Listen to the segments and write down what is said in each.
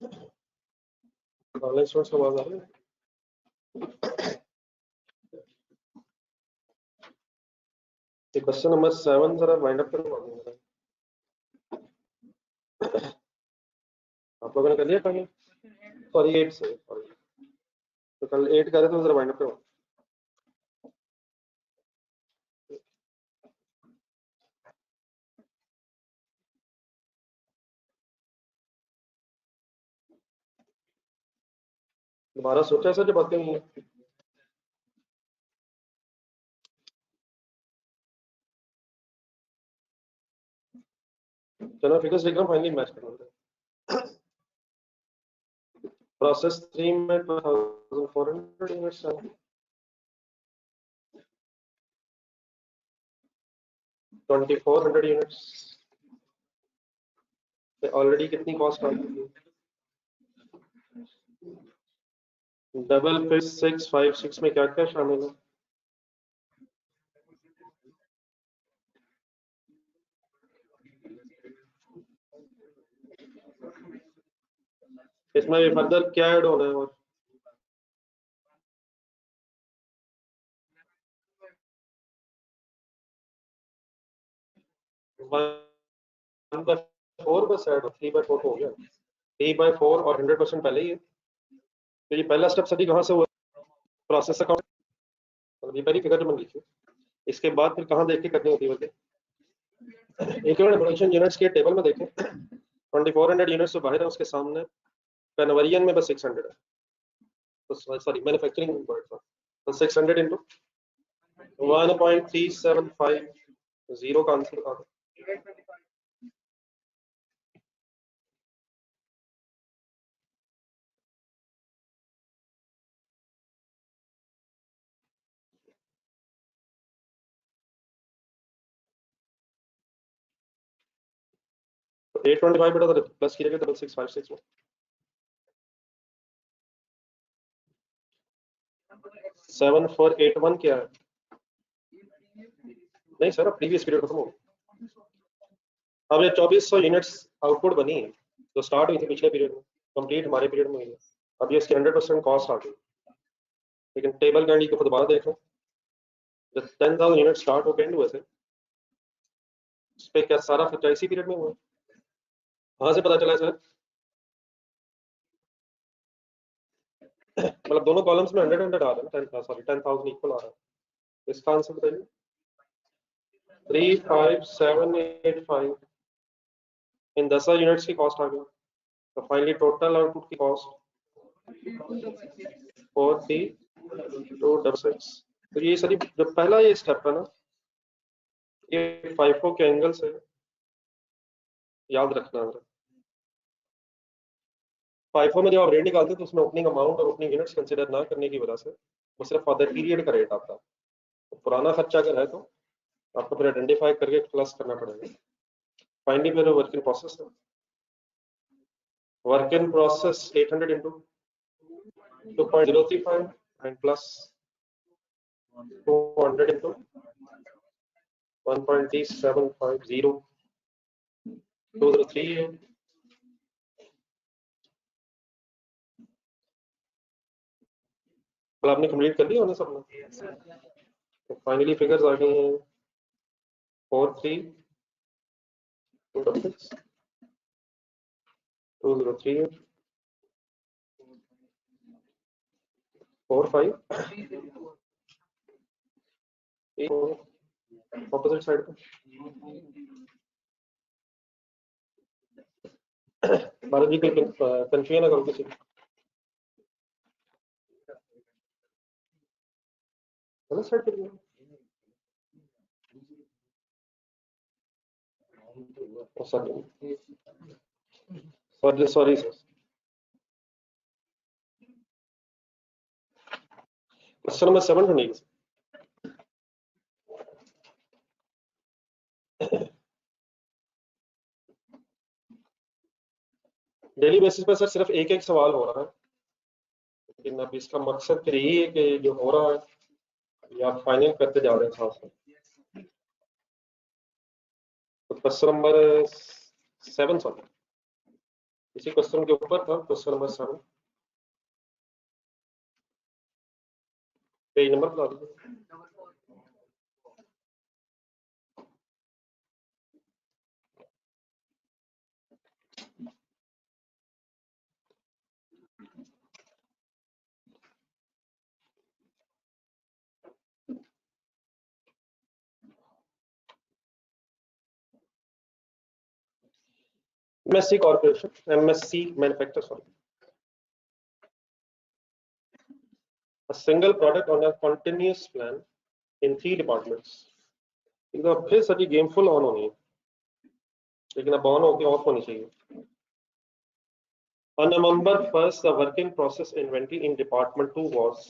Online students को आवाज आ रही है? क्वेश्चन नंबर 7 जरा वाइंड अप करवा देंगे। आप लोगों ने कर लिया कल? सॉरी 8 से सॉरी, तो कल 8 कर रहे थे, जरा वाइंड अप करवा। दोबारा सोचा सर जो बातें हुई हैं? चलो फिगर्स लिख रहा हूँ, फाइनली मैच कर लेते हैं। प्रोसेस 3 में 2400 यूनिट्स है, 2400 यूनिट्स ऑलरेडी कितनी कॉस्ट आ गई? डबल फिर 656 में क्या क्या शामिल है? इसमें फर्दर क्या ऐड होना है? और वन बाय 4 बस ऐड, 3/4 हो गया। 3/4 और 100% पहले ही है, तो ये पहला स्टेप सभी कहाँ से हुआ? प्रोसेस अकाउंट, ये पहली फिगर जो मैंने लिखी। इसके बाद फिर कहाँ देख के करनी होती है? इक्विवेलेंट प्रोडक्शन यूनिट्स के टेबल में देखें, 2400 यूनिट्स तो बाहर है, उसके सामने कन्वर्जन में बस 600 है, तो सॉरी मैन्युफैक्चरिंग तो 600 इंटू 1.375 का आंसर बता दो। तो 825 बेटा तो प्लस कीजिएगा 6656 में। 7481 क्या है? नहीं सर, अब प्रीवियस पीरियड खत्म हो गया। अब ये 2400 यूनिट्स आउटपुट बनी है, जो स्टार्ट हुई थी पिछले पीरियड में, कंप्लीट हमारे पीरियड में हुई है। अब ये इसकी 100% कॉस्ट आ गई, लेकिन टेबल कैंडी को दोबारा देख लो, जब 10,000 यूनिट स्टार्ट हो एंड हुए थे, उस पे क्या सारा खर्चा इसी पीरियड में हुआ? कहाँ से पता चला सर? मतलब दोनों कॉलम्स में 100 100 आ रहा है ना, सॉरी 10,000 इक्वल आ रहा है। इसका आंसर बताइए। 35785 इन 10 यूनिट्स की कॉस्ट आ गई, तो फाइनली टोटल आउटपुट की कॉस्ट 4266। तो ये सभी जो पहला ये स्टेप है ना, ये फाइफो के एंगल से याद रखना है। फाइफो में जब आप रेट निकालते हैं तो उसमें ओपनिंग अमाउंट और ओपनिंग यूनिट्स कंसिडर ना करने की वजह से वो सिर्फ फॉर द पीरियड का रेट आता है। तो पुराना खर्चा अगर है तो आपको फिर आइडेंटिफाई करके प्लस करना पड़ेगा। फाइनली फिर वर्क इन प्रोसेस है, work in process 800 into 2.035 and plus 200 into 1.3750 203 कल आपने कंप्लीट कर लिया होना सबने? तो फाइनली फिगर्स आ गई हैं 4326 203 45 ऑपोजिट साइड पे भारत जी कोई कंफ्यूजन अगर किसी गलत साइड पे sorry sorry sorry question number 7 ढूंढिए। डेली बेसिस पर सर सिर्फ एक एक सवाल हो रहा है, लेकिन अब इसका मकसद फिर यही है कि जो हो रहा है या फाइनल करते जा रहे हैं साथ में। तो क्वेश्चन नंबर 7 सॉरी इसी क्वेश्चन के ऊपर था, क्वेश्चन नंबर 7, पेज नंबर बता दीजिए। MSc Corporation, MSc Manufacturer, sorry. A single product on a continuous plan in 3 departments. एकदम फिर सभी गेम फुल ऑन होनी है, लेकिन अब ऑन होके ऑफ होनी चाहिए। On November 1st, the working process inventory in Department 2 was.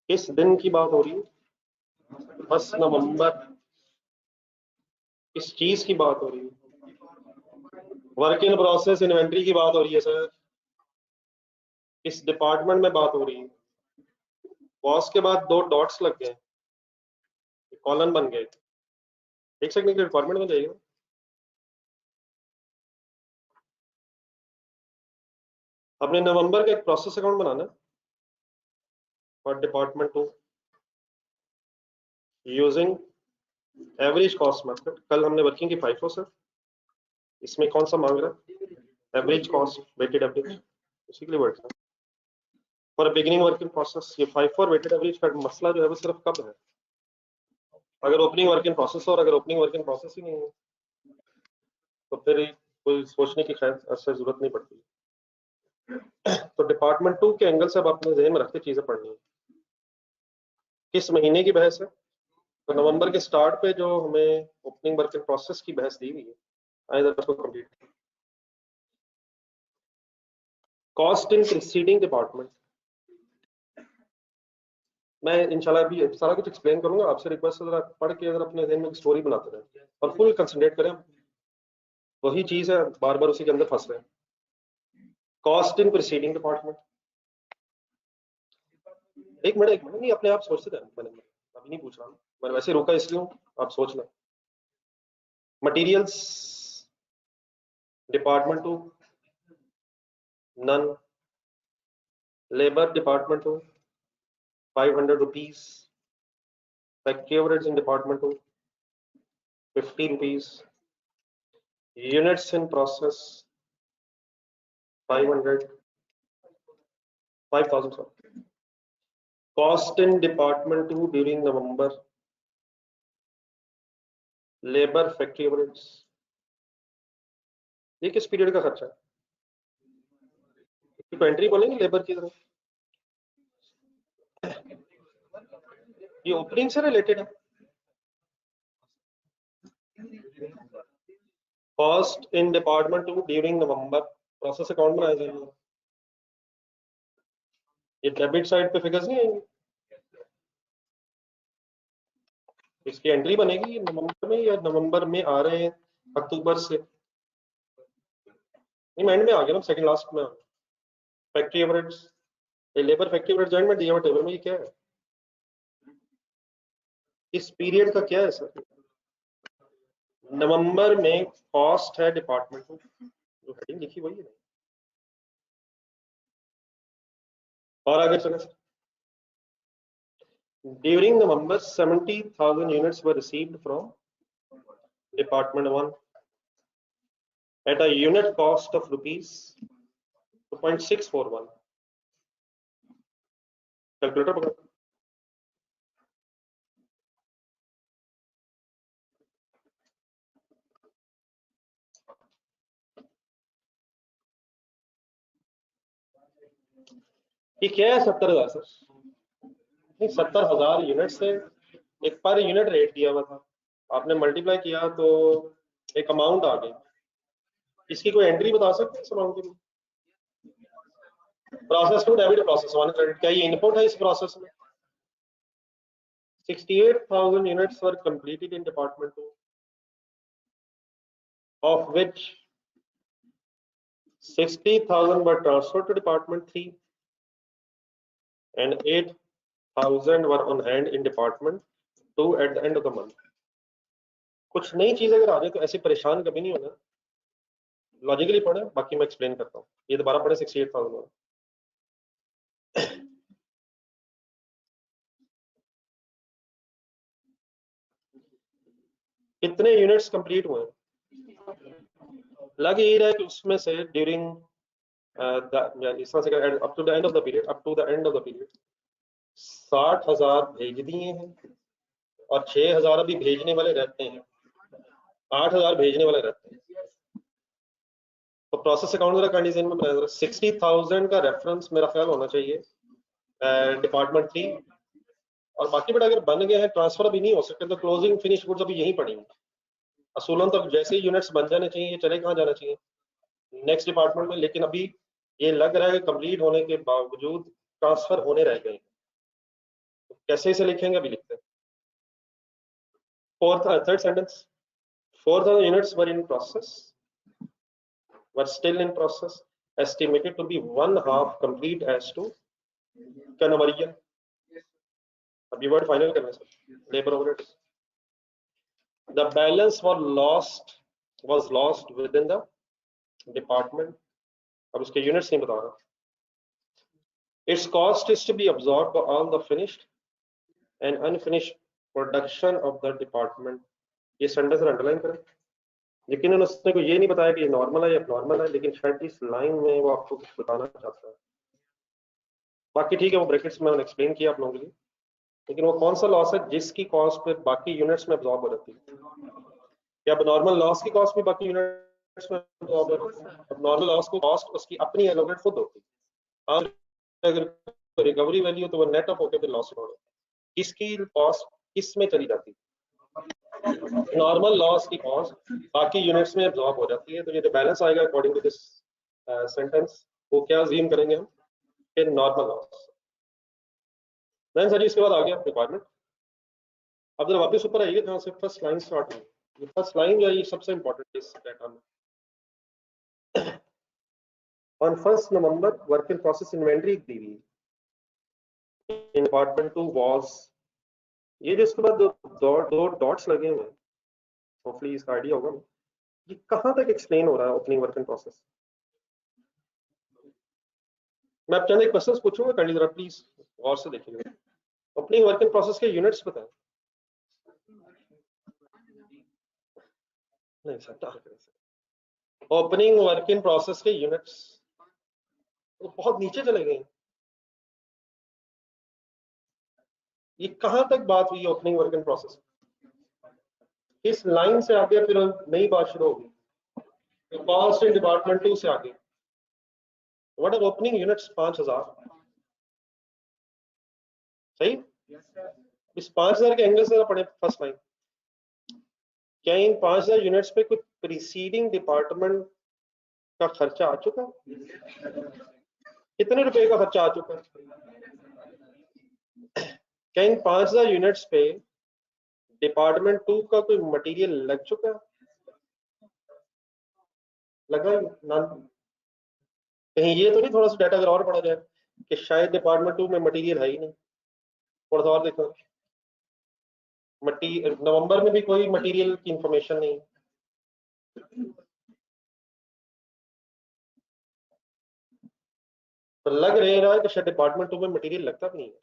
किस दिन की बात हो रही है? 1 नवंबर। किस चीज की बात हो रही है? वर्क इन प्रोसेस इन्वेंट्री की बात हो रही है सर। किस डिपार्टमेंट में बात हो रही है? बॉस के बाद 2 डॉट्स लग गए, कॉलन बन गए। एक सेकंड के रिक्वायरमेंट में जाइए। अपने नवंबर का एक प्रोसेस अकाउंट बनाना है और department 2 using average cost method. कल हमने वर्किंग की FIFO सर, इसमें कौन सा मांग रहा है? एवरेज कॉस्ट वेटेड एवरेज, उसी के लिए वर्ड है फॉर बिगिनिंग वर्किंग प्रोसेस। ये FIFO और वेटेड एवरेज का मसला जो है वो सिर्फ कब है? अगर ओपनिंग वर्क इन प्रोसेस और अगर ओपनिंग वर्क इन प्रोसेस ही नहीं है तो फिर कोई सोचने की खैर ऐसे जरूरत नहीं पड़ती। तो डिपार्टमेंट 2 के एंगल से अब अपने ज़हन में रखते चीजें पढ़नी है। किस महीने की बहस है? तो नवंबर के स्टार्ट पे जो हमें ओपनिंग वर्क इन प्रोसेस की बहस दी हुई है, आइए उसको complete. Cost in preceding department. मैं इंशाल्लाह भी सारा कुछ एक्सप्लेन करूंगा। आपसे रिक्वेस्ट है जरा पढ़ के अगर अपने ज़हन में स्टोरी बनाते रहें और फुल कंसंट्रेट करें। वही चीज है, बार बार उसी के अंदर फंस रहे हैं। Cost in preceding department. एक मिनट नहीं, अपने आप सोचते थे, मैंने अभी नहीं पूछ रहा हूँ, मैंने वैसे रोका इसलिए हूँ, आप सोच लें। Materials department 2 none. Labour department 2 500 rupees. Factory overheads in department 2 50 rupees. Units in process 500 5000 sorry. Cost in department 2 during November. Labor factory overheads. ये किस पीरियड का खर्चा है? इसकी एंट्री बोलेंगे लेबर की तरफ। ये ओपनिंग से रिलेटेड है। Cost in department 2 during November. Process account बनाया जाएगा। ये डेबिट साइड पे फिगर्स नहीं आएंगे, इसकी एंट्री बनेगी नवंबर में या नवंबर में आ रहे हैं अक्टूबर से। नहीं मैं एंड में आ गया ना, सेकंड लास्ट में। फैक्ट्री ओवरहेड्स, ये लेबर फैक्ट्री ओवरहेड जॉइंट में दिया हुआ टेबल में, ये क्या है? इस पीरियड का क्या है सर? नवंबर में कॉस्ट है डिपार्टमेंट को, जो हेडिंग लिखी वही है। और आगे चले sir. During November 70,000 units were received from department 1 at a unit cost of rupees 2.641. Calculator पकड़। ये क्या है? 70,000 सर? नहीं, 70,000 यूनिट से एक पर यूनिट रेट दिया हुआ था, आपने मल्टीप्लाई किया तो एक अमाउंट आ गई। इसकी कोई एंट्री बता सकते हैं इस अमाउंट की? Process to debit, process 1 credit. क्या ये इनपुट है इस प्रोसेस में? 68,000 units were completed in department 2, of which 60,000 were transferred to department 3 and 8,000 were on hand in department 2 at the end of the month. कुछ नई चीज अगर आ जाए तो ऐसे परेशान कभी नहीं होना, लॉजिकली पढ़े, बाकी मैं एक्सप्लेन करता हूँ। ये दोबारा पढ़े 68,000। कितने यूनिट्स कंप्लीट हुए? लग यही रहा है कि उसमें से ड्यूरिंग इस तरह से up to the end of the period, up to the end of the period 60,000 भेज दिए हैं और 6,000 अभी भेजने वाले रहते हैं, 8,000 भेजने वाले रहते हैं। तो प्रोसेस अकाउंट जरा कंडीशन में बनाया, 60,000 का रेफरेंस मेरा ख्याल होना चाहिए डिपार्टमेंट 3। और बाकी बेटा अगर बन गए हैं, ट्रांसफर अभी नहीं हो सकते, तो क्लोजिंग फिनिश गुड्स अभी यहीं पड़ी हैं असूलन। तो जैसे ही यूनिट्स बन जाने चाहिए, ये चले कहाँ जाना चाहिए, नेक्स्ट डिपार्टमेंट में। लेकिन अभी ये लग रहा है कि कंप्लीट होने के बावजूद ट्रांसफर होने रह गए। तो कैसे इसे लिखेंगे, अभी लिखते हैं। Third sentence, 4,000 units were in process, were still in process, estimated to be one half complete as to conversion। अब ये वर्ड फाइनल करना है sir, labour overheads. The balance was lost within the department। अब उसके units नहीं बता रहा। Its cost is to be absorbed by all the finished and unfinished production of the department। ये सेंटेंस अंडरलाइन करें। लेकिन उसने को ये नहीं बताया कि ये नॉर्मल है या नॉर्मल है, लेकिन शायद इस लाइन में वो आपको कुछ बताना चाहता है। बाकी ठीक है, वो ब्रैकेट्स में मैंने एक्सप्लेन किया आप लोगों के लिए। लेकिन वो कौन सा लॉस है जिसकी कॉस्ट पे बाकी यूनिट्स में अब्सॉर्ब हो जाती है? या नॉर्मल लॉस की कॉस्ट भी बाकी यूनिट्स में अब्सॉर्ब हो जाती है? अब नॉर्मल लॉस को कॉस्ट उसकी अपनी एलोकेट खुद होती है। अगर रिकवरी वैल्यू तो वो नेट ऑफ होकर लॉस हो जाता है। इसकी कॉस्ट किस में चली जाती है? नॉर्मल लॉस की कॉस्ट बाकी यूनिट्स में अब्सॉर्ब हो जाती है। तो ये जो बैलेंस आएगा अकॉर्डिंग टू दिस सेंटेंस, वो क्या अज्यूम करेंगे हम कि नॉर्मल लॉस। देन सर इसके बाद आ गया रिक्वायरमेंट। अब जरा वापस ऊपर आइए जहाँ से फर्स्ट लाइन स्टार्ट हुई। ये फर्स्ट लाइन जो है ये सबसे इंपॉर्टेंट इस डाटा में। On 1 November work in process inventory दी हुई इन डिपार्टमेंट 2 वाज, ये जो इसके बाद दो डॉट्स लगे हुए हैं, होपफुली इसका आइडिया होगा। ये कहाँ तक एक्सप्लेन हो रहा है ओपनिंग वर्क इन प्रोसेस? मैं आप चंद एक क्वेश्चन पूछूंगा, काइंडली जरा प्लीज गौर से देखिएगा। ओपनिंग वर्क इन प्रोसेस के यूनिट्स बताएं। नहीं sir, opening work in process के यूनिट्स तो बहुत नीचे चले गए। ये कहां तक बात हुई ओपनिंग वर्क इन प्रोसेस? इस लाइन से आगे फिर नई बात शुरू होगी। कॉस्ट इन डिपार्टमेंट 2 से आगे व्हाट आर ओपनिंग यूनिट्स 5,000। सही। इस 5,000 के एंगल से पढ़े फर्स्ट लाइन। क्या इन 5,000 यूनिट्स पे कुछ प्रीसीडिंग डिपार्टमेंट का खर्चा आ चुका? कितने रुपए का खर्चा आ चुका? क्या इन 5,000 यूनिट्स पे डिपार्टमेंट 2 का कोई मटेरियल लग चुका है? लगा ना? कहीं ये तो नहीं थोड़ा सा डाटा अगर और पढ़ा जाए कि शायद डिपार्टमेंट 2 में मटेरियल है ही नहीं? थोड़ा सा और देखो, नवंबर में भी कोई मटेरियल की इंफॉर्मेशन नहीं। तो लग रहा है कि शायद डिपार्टमेंट 2 में मटेरियल लगता भी नहीं है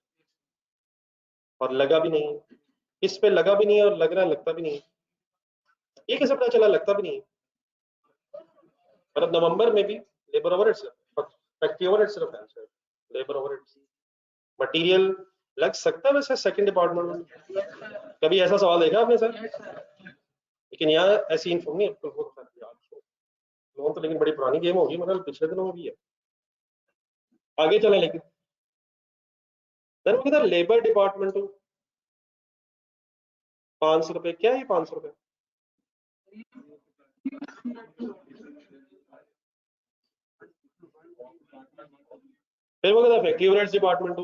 और लगा भी नहीं है। इस पे लगा भी नहीं है और लग रहा है लगता भी नहीं है। ये कैसे पता चला लगता भी नहीं है? मतलब नवंबर में भी लेबर ओवरहेड्स, फैक्ट्री ओवरहेड्स सिर्फ है, लेबर ओवरहेड्स मटेरियल लग सकता है वैसे सेकंड डिपार्टमेंट में? कभी ऐसा सवाल देखा आपने सर? लेकिन यहाँ ऐसी इन्फॉर्म नहीं है लोन तो, लेकिन बड़ी पुरानी गेम होगी, मतलब पिछले दिनों में भी है। आगे चले लेकिन किधर लेबर डिपार्टमेंट 500 रुपए, क्या है 500 रुपए? फिर वो कहता फैक्ट्री ओवरहेड्स डिपार्टमेंट।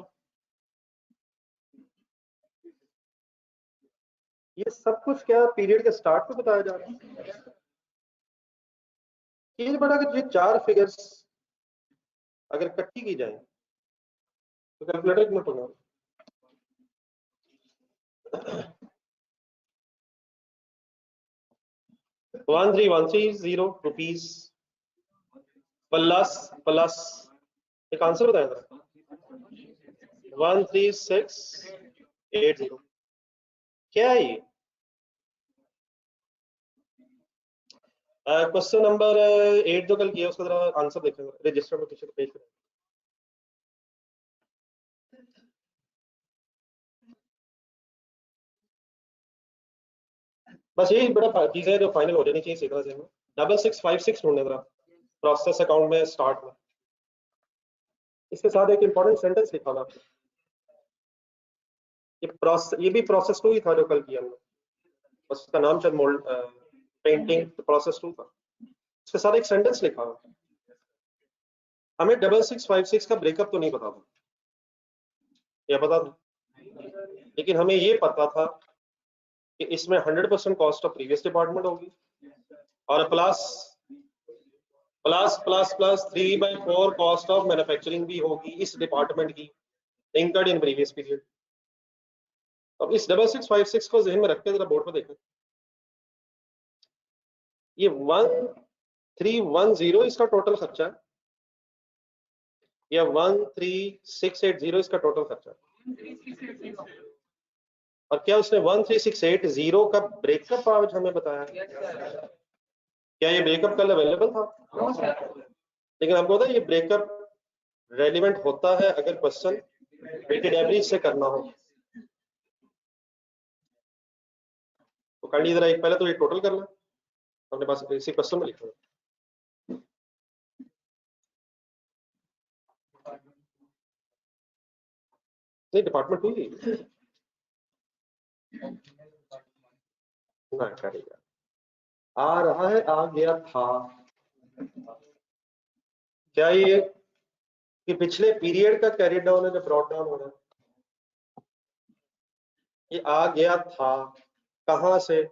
ये सब कुछ क्या पीरियड के स्टार्ट पे बताया जा रहा है? ये बड़ा कि ये 4 फिगर्स अगर इकट्ठी की जाए तो कैलकुलेटर में पढ़ना। 13,130 रुपीज प्लस एक आंसर बताया था 13680। क्या है ये? क्वेश्चन नंबर 8 जो कल किया उसका जरा आंसर देखेंगे, रजिस्टर में किसी को पेश करें। बस यही बड़ा चीज है जो फाइनल हो जानी चाहिए, सीखना चाहिए। 6656 ढूंढने जरा प्रोसेस अकाउंट में स्टार्ट में, इसके साथ एक इंपॉर्टेंट सेंटेंस लिखा था। ये भी प्रोसेस 2 ही था जो कल किया हमने, बस उसका नाम शायद मोल्ड पेंटिंग प्रोसेस 2 था। इसके साथ एक सेंटेंस लिखा हुआ। हमें 6656 का ब्रेकअप तो नहीं पता था, या पता था, लेकिन हमें ये पता था कि इसमें 100% कॉस्ट ऑफ प्रीवियस डिपार्टमेंट होगी और plus plus plus plus 3/4 cost of manufacturing भी होगी इस डिपार्टमेंट की, इंकर्ड इन प्रीवियस पीरियड। अब इस 6656 को ज़हन में रख के जरा बोर्ड पर देखें। ये 1310 इसका टोटल खर्चा है या 13680 इसका टोटल खर्चा है? और क्या उसने 13680 का ब्रेकअप आज हमें बताया? क्या ये ब्रेकअप कल अवेलेबल था? लेकिन हमको पता है ये ब्रेकअप रेलिवेंट होता है अगर क्वेश्चन वेटेड एवरेज से करना हो। तो काइंडली जरा एक पहले तो ये टोटल करना अपने पास इसी क्वेश्चन में लिखना। नहीं, डिपार्टमेंट 2 ही ना करेगा। आ रहा है, आ गया था। क्या ये कि पिछले पीरियड का कैरी डाउन है जो ब्रॉट डाउन हो रहा है? ये आ गया था कहां से?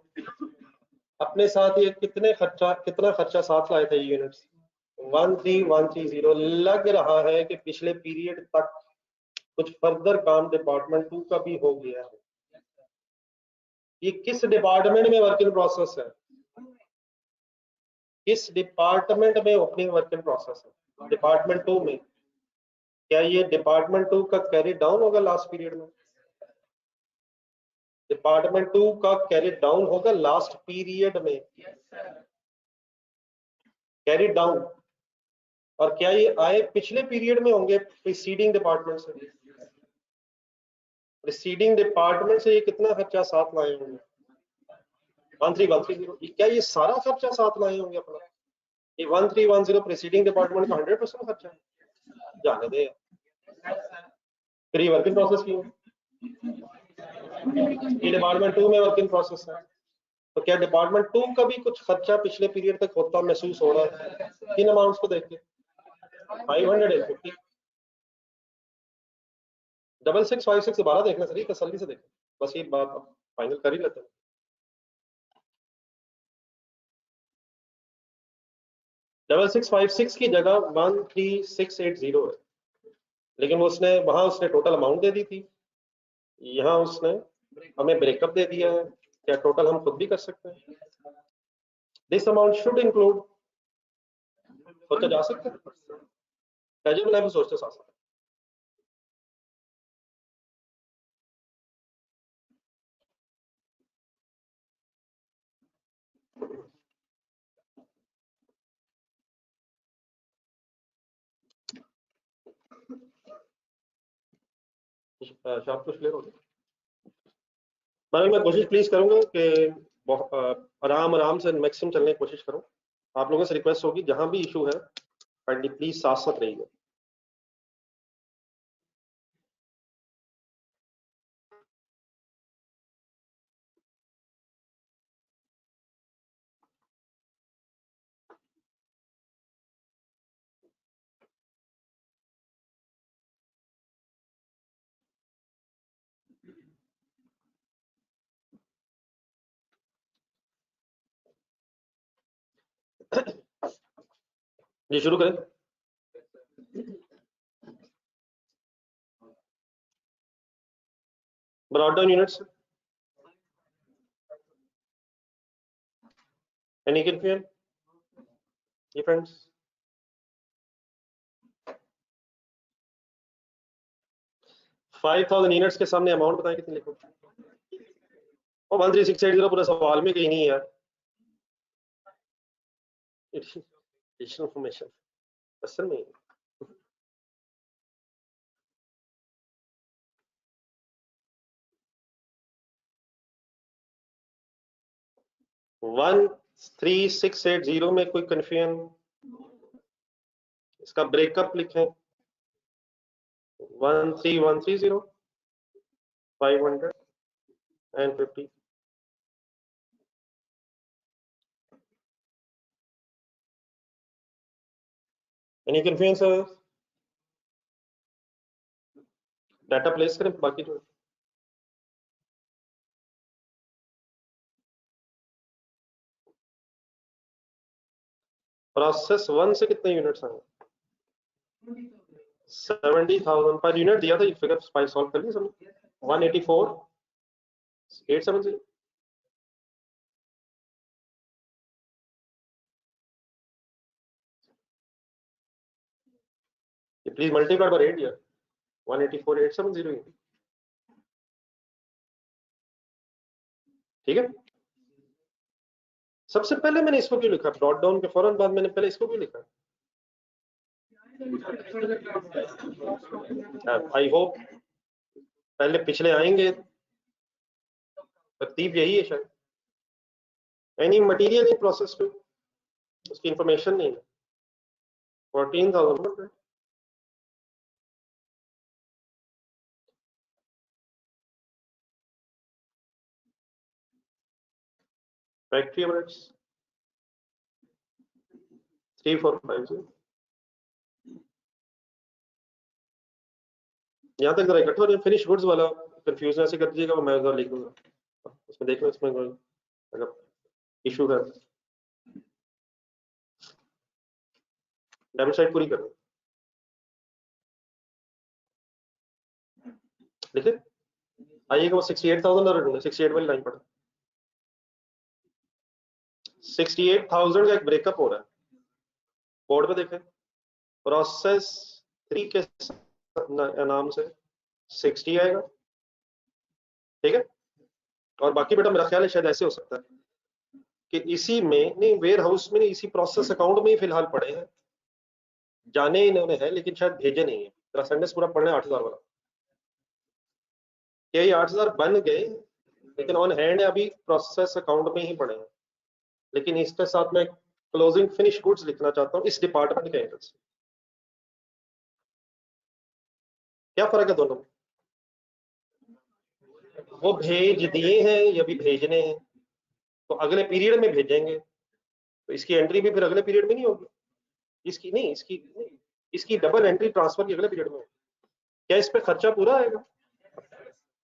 अपने साथ ये कितना खर्चा साथ लाए थे यूनिट्स? 13130। लग रहा है कि पिछले पीरियड तक कुछ फर्दर काम डिपार्टमेंट 2 का भी हो गया है। ये किस डिपार्टमेंट में वर्क इन प्रोसेस है? किस डिपार्टमेंट में ओपनिंग वर्क इन प्रोसेस है? डिपार्टमेंट 2 में। क्या ये डिपार्टमेंट 2 का कैरी डाउन होगा लास्ट पीरियड में? डिपार्टमेंट 2 का कैरी डाउन होगा लास्ट पीरियड में। Carry down. और क्या ये आए पिछले पीरियड में होंगे प्रीसीडिंग डिपार्टमेंट से? प्रीसीडिंग डिपार्टमेंट से ये कितना खर्चा साथ लाए होंगे? 13130। क्या ये सारा खर्चा साथ लाए होंगे अपना? ये 1310 प्रीसीडिंग डिपार्टमेंट का 100% खर्चा है? जाने दे, फिर ये वर्क इन प्रोसेस की है, ये डिपार्टमेंट 2 में वर्क इन प्रोसेस है। तो क्या डिपार्टमेंट 2 का भी कुछ खर्चा पिछले पीरियड तक होता महसूस हो रहा है? किन अमाउंट्स को देख के? 550। 6656 दोबारा देखना सही, तसल्ली से देखें, बस ये बात फाइनल कर ही लेते हैं। डबल 656 की जगह 13680 है, लेकिन उसने वहां उसने टोटल अमाउंट दे दी थी, यहाँ उसने हमें ब्रेकअप दे दिया है। क्या टोटल हम खुद भी कर सकते हैं? दिस अमाउंट शुड इंक्लूड, सोचा जा सकता है, कैजुअल लाइफ सोचते साथ साथ। शॉप कुछ क्लियर हो गया? मैं कोशिश प्लीज करूंगा कि आराम आराम से मैक्सिमम चलने की कोशिश करूं। आप लोगों से रिक्वेस्ट होगी जहां भी इशू है काइंडली प्लीज साथ साथ रहिए। जी शुरू करें। Brought down units Any confusion? Hey friends. $5,000 के सामने अमाउंट बताएं कितनी लिखो। और 13680 पूरा सवाल में कहीं नहीं है यार। एडिशनल इंफॉर्मेशन असल में 13680 में कोई कंफ्यूजन? इसका ब्रेकअप लिखें 13130 550 Any confusion sir? Data place करें बाकी जो प्रोसेस 1 से कितने यूनिट्स आए? 70,000 पर यूनिट दिया था। ये फिगर स्पाइस सॉल्व कर लिया सब 184,870 प्लीज मल्टीप्लाई बाय 8 यार 184,870 ठीक है। सबसे पहले मैंने इसको क्यों लिखा? डॉट डाउन के फौरन बाद मैंने पहले इसको क्यों लिखा? आई होप पहले पिछले आएंगे, तरतीब यही है शायद। एनी मटेरियल इन प्रोसेस पे उसकी इंफॉर्मेशन नहीं है। 14,000 फैक्ट्री एवरेज 3450 यहाँ तक जरा इकट्ठा हो रही है। फिनिश गुड्स वाला कंफ्यूजन ऐसे कर दीजिएगा, मैं उधर लिख दूंगा उसमें, देख लो इसमें अगर इशू है। डेबिट साइड पूरी करो लिखे आइएगा। वो 68,000 और 68 वाली लाइन पढ़ा। 68,000 का एक ब्रेकअप हो रहा है बोर्ड पे देखें। प्रोसेस 3 के नाम से 60 आएगा ठीक है। और बाकी बेटा मेरा ख्याल है शायद ऐसे हो सकता है कि इसी में नहीं, वेयर हाउस में नहीं, इसी प्रोसेस अकाउंट में ही फिलहाल पड़े हैं। जाने इन्होंने है लेकिन शायद भेजे नहीं है। जरा सेंडेंस पूरा पढ़ना है 8,000 वाला। ये 8,000 बन गए लेकिन ऑन हैंड अभी प्रोसेस अकाउंट में ही पड़े हैं। लेकिन इसके साथ मैं क्लोजिंग फिनिश गुड्स लिखना चाहता हूँ इस डिपार्टमेंट के एंगल से। क्या फर्क है दोनों में? वो भेज दिए हैं या भी भेजने हैं, तो अगले पीरियड में भेजेंगे तो इसकी एंट्री भी फिर अगले पीरियड में नहीं होगी। इसकी नहीं, इसकी डबल एंट्री ट्रांसफर की अगले पीरियड में होगी। क्या इस पे खर्चा पूरा आएगा?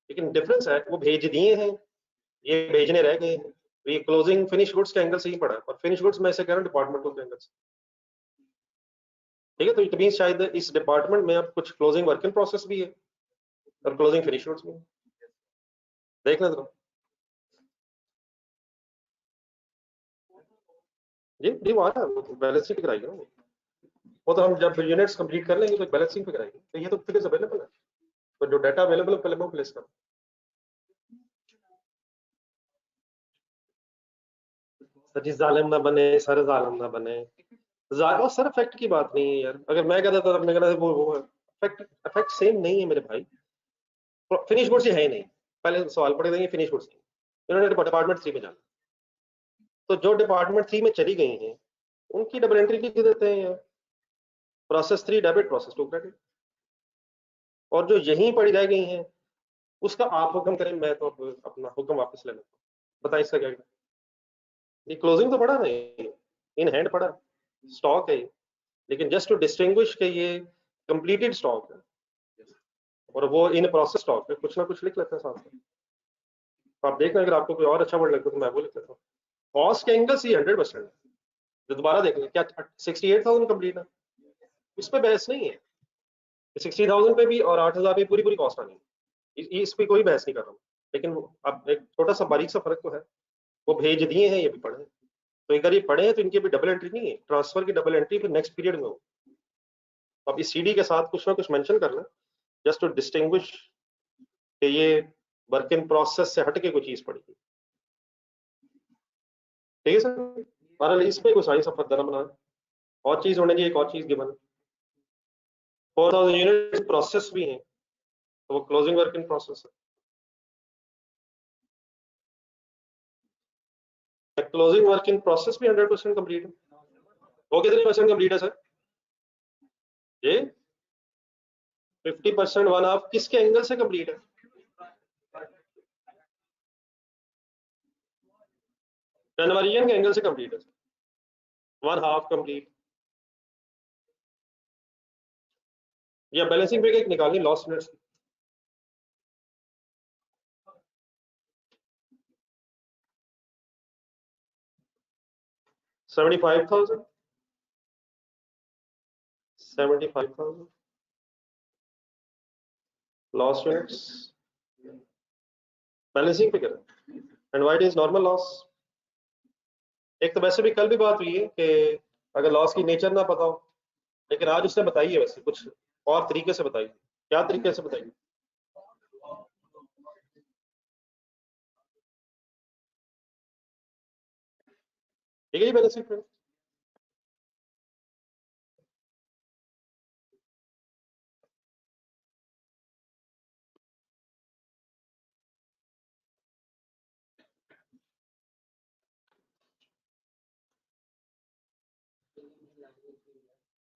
लेकिन डिफरेंस है, वो भेज दिए हैं, ये भेजने रह गए हैं। तो ये क्लोजिंग फिनिश गुड्स के एंगल से ही पड़ा है, और फिनिश गुड्स मैं ऐसे कह रहा हूँ डिपार्टमेंटल के एंगल से। ठीक है, तो इट मींस शायद इस डिपार्टमेंट में अब कुछ क्लोजिंग वर्क इन प्रोसेस भी है और क्लोजिंग फिनिश गुड्स भी है। देख लें जी वो आ रहा है, वो तो बैलेंसिंग पे कराएगी ना वो तो हम जब यूनिट्स कंप्लीट कर लेंगे तो बैलेंसिंग पे कराएंगे। तो ये तो फिगर्स अवेलेबल है, तो जो डाटा अवेलेबल है पहले मैं प्लेस करूँ। जी जालिम ना बने सर, जालिम ना बने। और सर इफेक्ट की बात नहीं है यार। अगर मैं कहता था मैं कहता वो इफेक्ट इफेक्ट सेम नहीं है मेरे भाई। फिनिश गुड्स है नहीं, पहले सवाल पड़े देंगे फिनिश गुड्स इन्होंने डिपार्टमेंट 3 में जाना। तो जो डिपार्टमेंट 3 में चली गई हैं उनकी डबल एंट्री लिख देते हैं, प्रोसेस 3 डेबिट, प्रोसेस 2 क्रेडिट। और जो यहीं पड़ी रह गई हैं उसका आप हुक्म करें, मैं तो अपना हुक्म वापस ले लेता हूँ। बताएं इसका क्या? ये क्लोजिंग तो पड़ा नहीं, इन हैंड पड़ा, स्टॉक है, लेकिन जस्ट टू डिस्टिंग्विश के ये कंप्लीटेड स्टॉक है और वो इन प्रोसेस स्टॉक है, कुछ ना कुछ लिख लेते हैं साथ में। तो आप देखना, अगर आपको कोई और अच्छा वर्ड लगता है तो मैं वो लिख लेता हूँ। कॉस्ट के एंगल से 100% है। जो दोबारा देख लें क्या 68,000 कंप्लीट है, इस पे बहस नहीं है। 60,000 पे भी और 8,000 पे पूरी पूरी कॉस्ट आनी है, इस पे कोई बहस नहीं कर रहा हूँ। लेकिन अब एक छोटा सा बारीक सा फर्क तो है, वो भेज दिए हैं ये भी पढ़े। तो अगर ये पढ़े हैं तो इनकी भी डबल एंट्री नहीं है, ट्रांसफर की डबल एंट्री फिर नेक्स्ट पीरियड में हो। अब इस सीडी के साथ कुछ ना कुछ मेंशन करना, जस्ट टू डिस्टिंग्विश कि ये वर्क इन प्रोसेस से हटके कोई चीज पड़ी। ठीक है सर, हमारा इस पे कोई साइंस ऑफ फर्दर बना और चीज होने की एक और चीज गिवन 4000 यूनिट प्रोसेस भी हैं, तो वो क्लोजिंग वर्क इन प्रोसेस है। क्लोजिंग वर्क इन प्रोसेस भी 100% कंप्लीट है। वो कितने परसेंट कंप्लीट है सर? ये 50%, 1/2 किसके एंगल से कंप्लीट है? कन्वर्जन के एंगल से कंप्लीट है, 1/2 कंप्लीट। या बैलेंसिंग पे एक निकालनी लॉस यूनिट्स की। $75,000 लॉस यूनिट्स बैलेंसिंग पे करें and what is normal loss. एक तो वैसे भी कल भी बात हुई है कि अगर लॉस की नेचर ना पता हो, लेकिन आज उसने बताई है वैसे कुछ और तरीके से बताई। क्या तरीके से बताई? ठीक है जी, बैलेंसिंग पे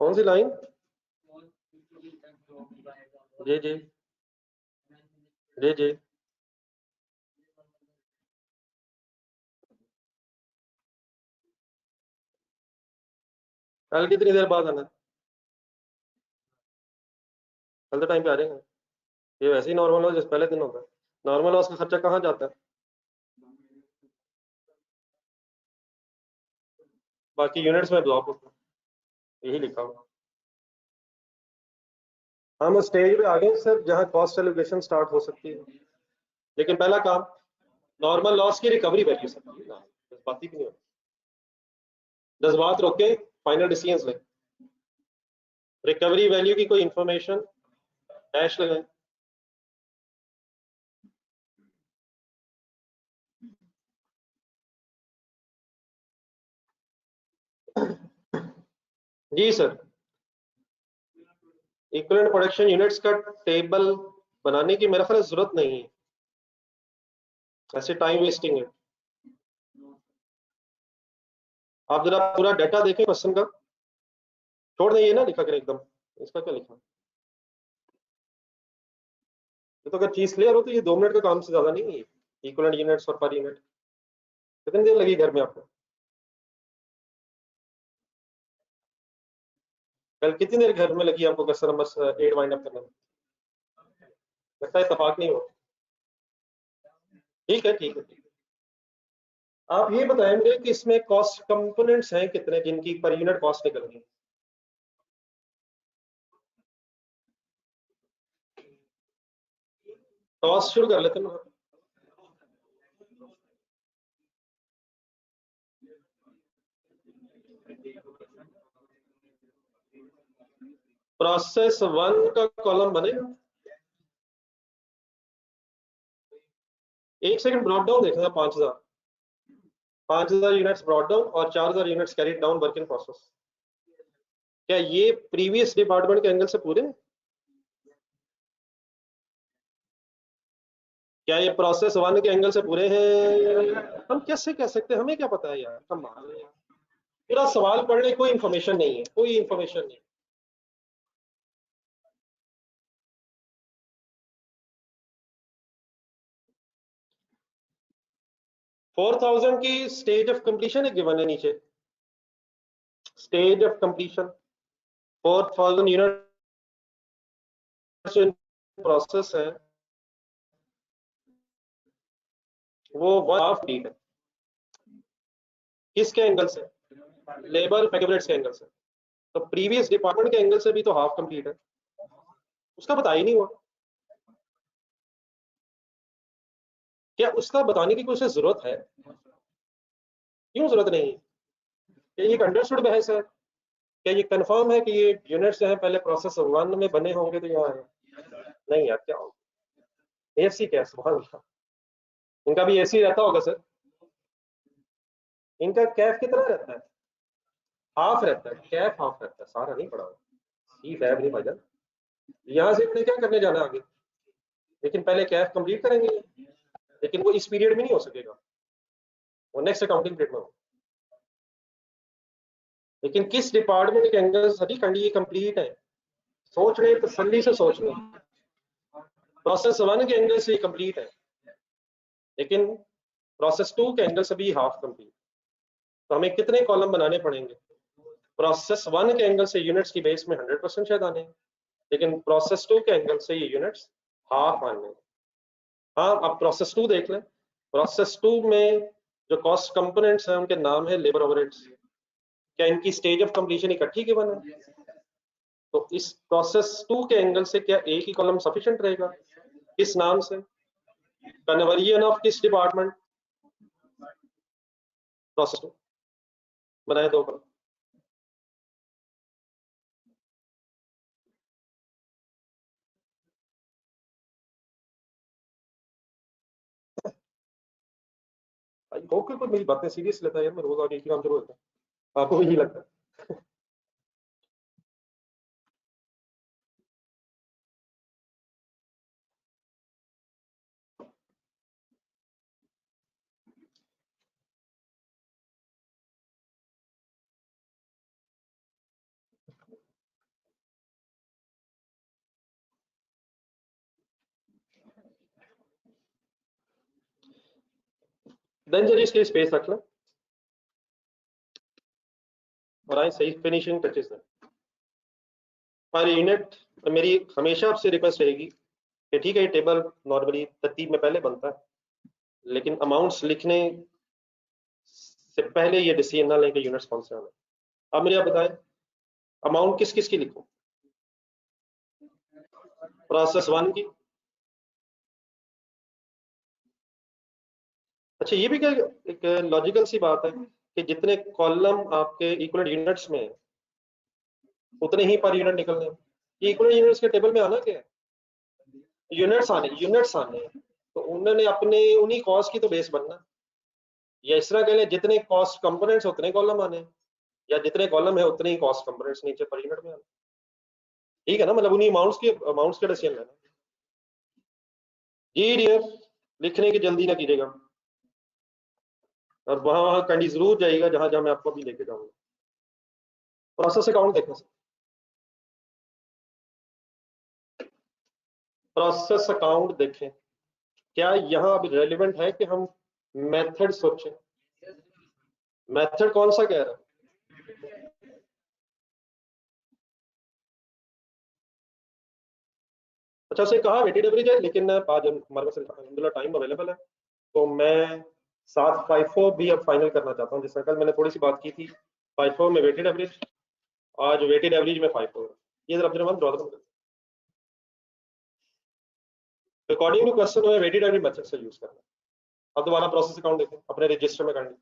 कौन सी लाइन? जी जी जी जी। कल कितनी देर बाद आना? कल तो टाइम पे आ जाएंगे। ये वैसे ही नॉर्मल लॉस जैसे पहले दिन होता है। नॉर्मल लॉस का खर्चा कहाँ जाता है? बाकी यूनिट्स में ब्लॉक होता है, यही लिखा हुआ। हम स्टेज पे आ गए सर जहाँ कॉस्ट एलोकेशन स्टार्ट हो सकती है, लेकिन पहला काम नॉर्मल लॉस की रिकवरी वैल्यू सकती है ना, बात ही नहीं होती। जज्बात रोक के फाइनल डिसीजंस लें। रिकवरी वैल्यू की कोई इंफॉर्मेशन डैश लगाएं। जी सर, इक्विवेलेंट प्रोडक्शन यूनिट्स का टेबल बनाने की मेरा ख्याल जरूरत नहीं है, ऐसे टाइम वेस्टिंग है। आप जरा पूरा डाटा देखें क्वेश्चन का, छोड़ दें ये ना लिखा करें एकदम। इसका क्या लिखा? ये तो अगर चीज क्लियर हो तो ये 2 मिनट का काम से ज्यादा नहीं है। इक्विवेलेंट यूनिट्स और पर यूनिट कितनी देर लगी घर में आपको? कल कितनी देर घर में लगी आपको क्वेश्चन नंबर 8 वाइंड अप करने में? लगता है इत्तेफाक नहीं हो। ठीक है ठीक है ठीक है। आप ये बताएं मुझे कि इसमें कॉस्ट कंपोनेंट्स हैं कितने जिनकी पर यूनिट कॉस्ट निकलनी है? कॉस्ट शुरू कर लेते हैं। प्रोसेस 1 का कॉलम बनेगा। एक सेकंड ब्रॉड डाउन देखना, 5,000 यूनिट्स ब्रॉड डाउन और 4,000 units carried down work in process. क्या ये प्रीवियस डिपार्टमेंट के एंगल से पूरे हैं? क्या ये प्रोसेस 1 के एंगल से पूरे हैं? हम कैसे कह सकते हैं, हमें क्या पता है यार, हम मान रहे हैं। पूरा सवाल पढ़ने कोई इंफॉर्मेशन नहीं है, कोई इंफॉर्मेशन नहीं। 4,000 की स्टेज ऑफ कंप्लीशन है गिवन है नीचे, stage of completion 4,000 unit process है, वो 1/2 है। किसके एंगल से? लेबर फैक्टरेट्स के एंगल से। तो प्रीवियस डिपार्टमेंट के एंगल से भी तो हाफ कंप्लीट है, उसका बता ही नहीं हुआ। क्या उसका बताने की कोई जरूरत है? क्यों जरूरत नहीं? क्या ये अंडरस्टूड बहस है? क्या ये कंफर्म है कि ये यूनिट्स जो है पहले प्रोसेस 1 में बने होंगे तो यहाँ नहीं यार, क्या होगा एसी क्या, सुभान अल्लाह। इनका भी एसी रहता होगा सर? इनका कैफ कितना रहता है? हाफ रहता है, कैफ हाफ रहता है, सारा नहीं पड़ा हुआ। सी फैब नहीं भाईजान। यहाँ से इन्हें क्या करने जाना आगे, लेकिन पहले कैफ कंप्लीट करेंगे, लेकिन वो इस पीरियड में नहीं हो सकेगा, वो नेक्स्ट अकाउंटिंग पीरियड में हो। लेकिन किस डिपार्टमेंट के एंगल सभी ये कंप्लीट है, सोच रहे तसल्ली से सोच रहे, प्रोसेस 1 के एंगल से कंप्लीट है, लेकिन प्रोसेस 2 के एंगल से भी हाफ कंप्लीट। तो हमें कितने कॉलम बनाने पड़ेंगे? प्रोसेस 1 के एंगल से यूनिट्स की बेस में 100% शायद आने, लेकिन प्रोसेस 2 के एंगल से ये यूनिट्स हाफ आने। हाँ, अब प्रोसेस 2 देख लें। प्रोसेस 2 में जो कॉस्ट कंपोनेंट्स हैं उनके नाम है लेबर ओवरहेड्स। क्या इनकी स्टेज ऑफ कंप्लीशन इकट्ठी गिवन है? तो इस प्रोसेस 2 के एंगल से क्या एक ही कॉलम सफिशिएंट रहेगा? किस नाम से? कन्वर्जन ऑफ किस डिपार्टमेंट? प्रोसेस 2 बनाए 2 कॉलम। आई होप कि कोई मेरी बातें सीरियस लेता है यार, मैं रोज आके एक ही काम शुरू होता है, आपको भी यही लगता है? देन जरा इसके स्पेस रख लें और आए सही फिनिशिंग टचेस दें। पर यूनिट मेरी हमेशा आपसे रिक्वेस्ट रहेगी कि ठीक है ये टेबल नॉर्मली तरतीब में पहले बनता है, लेकिन अमाउंट्स लिखने से पहले ये डिसीजन ना लें कि यूनिट्स कौन से आने। अब मुझे आप बताएं अमाउंट किस किस की लिखूं? प्रोसेस 1 की। अच्छा, ये भी क्या एक लॉजिकल सी बात है कि जितने कॉलम आपके इक्वल यूनिट्स में उतने ही पर यूनिट निकलने। ये इक्वल यूनिट्स के टेबल में आना क्या है? यूनिट्स आने तो उन्होंने अपने उन्हीं कॉस्ट की तो बेस बनना, या इस तरह कह लें जितने कॉस्ट कंपोनेंट्स उतने कॉलम आने, या जितने कॉलम है उतने ही कॉस्ट कंपोनेंट्स नीचे पर यूनिट में आने। ठीक है ना, मतलब उन्हीं अमाउंट्स के डिसीजन लेना। जी डियर, लिखने की जल्दी ना कीजिएगा, और वहां कहीं जरूर जाइएगा जहां जहां मैं आपको अभी लेके जाऊंगा। प्रोसेस अकाउंट देखें, प्रोसेस अकाउंट देखें, क्या यहाँ अब रेलिवेंट है कि हम मेथड सोचें? मेथड कौन सा कह रहा है? अच्छा, उसे कहा वेटेड एवरेज है, लेकिन आज हमारे पास अलहमदुलिल्लाह टाइम अवेलेबल है, तो मैं 754 भी अब फाइनल करना चाहता हूँ। जिस कल मैंने थोड़ी सी बात की थी 54 में वेटेड एवरेज, आज वेटेड एवरेज में 54। ये जरा अपने ड्रॉ कर अकॉर्डिंग टू क्वेश्चन में वेटेड एवरेज मेथड से यूज करना। अब दोबारा प्रोसेस अकाउंट देखें, अपने रजिस्टर में करनी।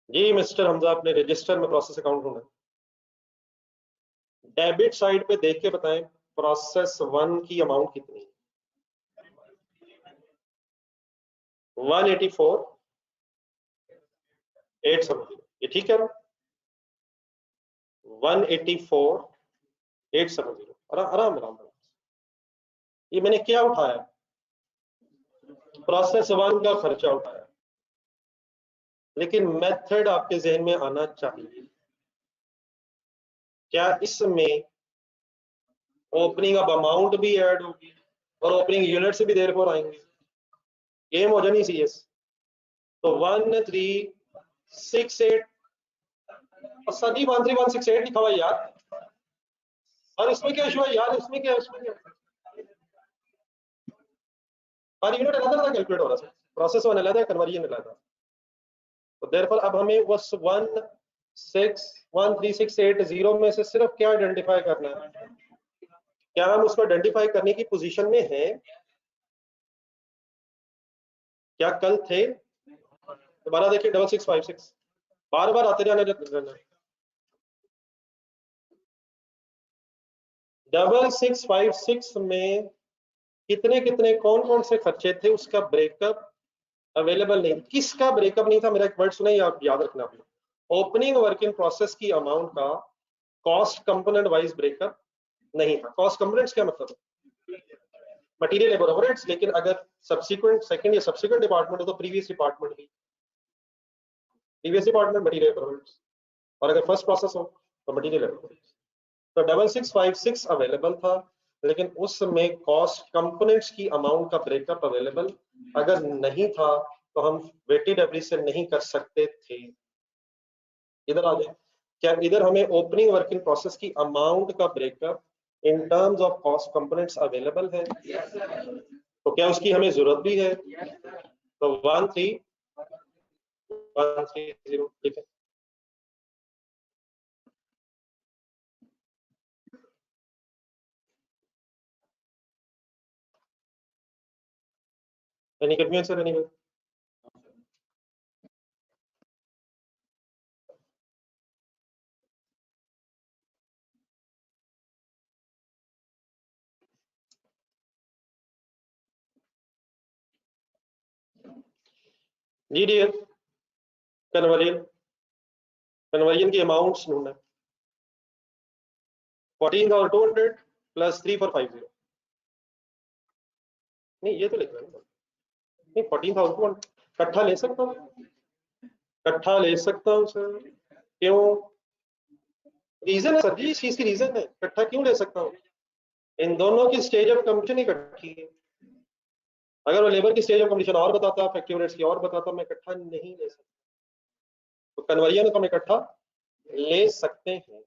जी मिस्टर हमजा, अपने रजिस्टर में प्रोसेस अकाउंट ढूंढें। डेबिट साइड पे देख के बताएं प्रोसेस 1 की अमाउंट कितनी है? 184,870। ये ठीक है ना? 184,870। आराम आराम। ये मैंने क्या उठाया? प्रोसेस 1 का खर्चा उठाया, लेकिन मेथड आपके जहन में आना चाहिए। क्या इसमें ओपनिंग ऑफ अमाउंट भी ऐड होगी और ओपनिंग यूनिट से भी देर पर आएंगे? गेम हो जानी सीएस। तो 1368 सदी 13168 लिखा हुआ यार, और इसमें क्या इशू है यार? इसमें क्या पर यूनिट अलग अलग कैलकुलेट हो रहा है, प्रोसेस 1 अलग है, कन्वर्जन अलग है। तो देयरफॉर अब हमें उस 1613680 में से सिर्फ क्या आइडेंटिफाई करना है? क्या हम उसको आइडेंटिफाई करने की पोजीशन में हैं? क्या कल थे? दोबारा देखिए 6656 बार बार आते रहना। 6656 में कितने कितने कौन कौन से खर्चे थे, उसका ब्रेकअप अवेलेबल नहीं। किसका ब्रेकअप नहीं था, मेरा एक वर्ड सुना ही आप याद रखना अपना। ओपनिंग वर्क इन प्रोसेस की अमाउंट का कॉस्ट कंपोनेंट वाइज ब्रेकअप नहीं था। कॉस्ट कंपोनेंट्स क्या मतलब है, मटेरियल लेबर ओवरहेड्स, लेकिन अगर सब्सिक्वेंट सेकंड या सब्सिक्वेंट डिपार्टमेंट हो तो प्रीवियस डिपार्टमेंट भी, previous department material labour overheads, और अगर फर्स्ट प्रोसेस हो तो मटेरियल लेबर ओवरहेड्स। तो 6656 अवेलेबल था, लेकिन उसमें कॉस्ट कंपोनेंट्स की अमाउंट का ब्रेकअप अवेलेबल अगर नहीं था तो हम वेटेड एवरेज से नहीं कर सकते थे। इधर आ जाए, क्या इधर हमें ओपनिंग वर्क इन प्रोसेस की अमाउंट का breakup in terms of cost components available है? तो क्या उसकी हमें जरूरत भी है? तो 13130 ठीक है। Any confusion sir, any? जी डियर, कन्वर्जन, कन्वर्जन की अमाउंट्स ढूंढना। 14,200 प्लस 3450। नहीं ये तो लिख रहा है, नहीं 14,200 इकट्ठा ले सकता हूँ, इकट्ठा ले सकता हूँ सर। क्यों? रीजन है सर जी, इस चीज की रीजन है, इकट्ठा क्यों ले सकता हूँ? इन दोनों की स्टेज ऑफ कंप्लीशन इकट्ठी है। अगर वो लेबर की स्टेज ऑफ कंप्लीशन और बताता, फैक्ट्री रेट्स की और बताता, मैं इकट्ठा नहीं ले सकता। तो कन्वर्जन को हम इकट्ठा ले सकते हैं।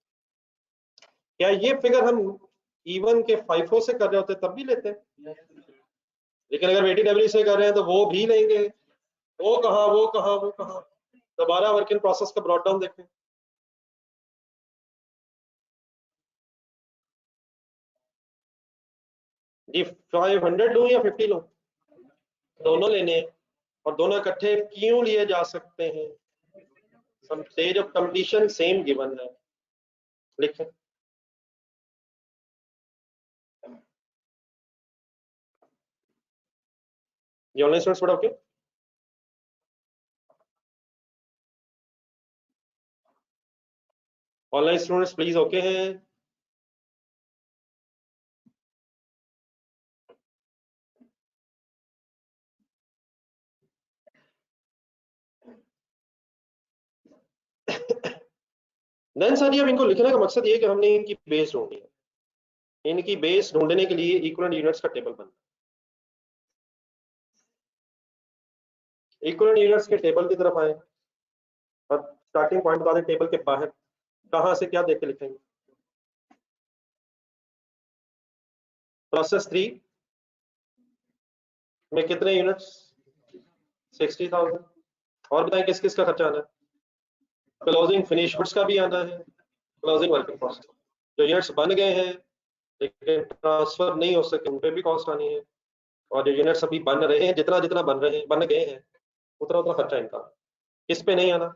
क्या ये फिगर हम इवन के फाइफो से कर रहे होते तब भी लेते हैं, लेकिन अगर वेटेड एवरेज से कर रहे हैं तो वो भी लेंगे। वो कहाँ, वो कहाँ, वो कहाँ? दोबारा वर्क इन प्रोसेस का ब्रॉड डाउन देखें। जी 500 लूं या 50 लूं? दोनों लेने हैं, और दोनों इकट्ठे क्यों लिए जा सकते हैं? Some stage of completion same given है, लिखें। ये ऑनलाइन स्टूडेंट्स पढ़ा okay? Online students please okay हैं? देन सर, अब इनको लिखने का मकसद ये कि हमने इनकी बेस ढूंढनी है। इनकी बेस ढूंढने के लिए इक्विवेलेंट यूनिट्स का टेबल बनना। इक्विवेलेंट यूनिट्स के टेबल की तरफ आए, और स्टार्टिंग पॉइंट बता दें टेबल के बाहर कहां से क्या देख के लिखेंगे। प्रोसेस 3 में कितने यूनिट्स? 60,000। और बताएं किस किस का खर्चा आना है? क्लोजिंग फिनिश गुड्स का भी आना है, क्लोजिंग वर्क इन प्रोसेस। जो यूनिट्स बन गए हैं लेकिन ट्रांसफर नहीं हो सके उन पे भी कॉस्ट आनी है, और जो यूनिट्स अभी बन रहे हैं, जितना जितना बन रहे हैं, बन गए हैं, उतना उतना खर्चा इनका। किस पे नहीं आना?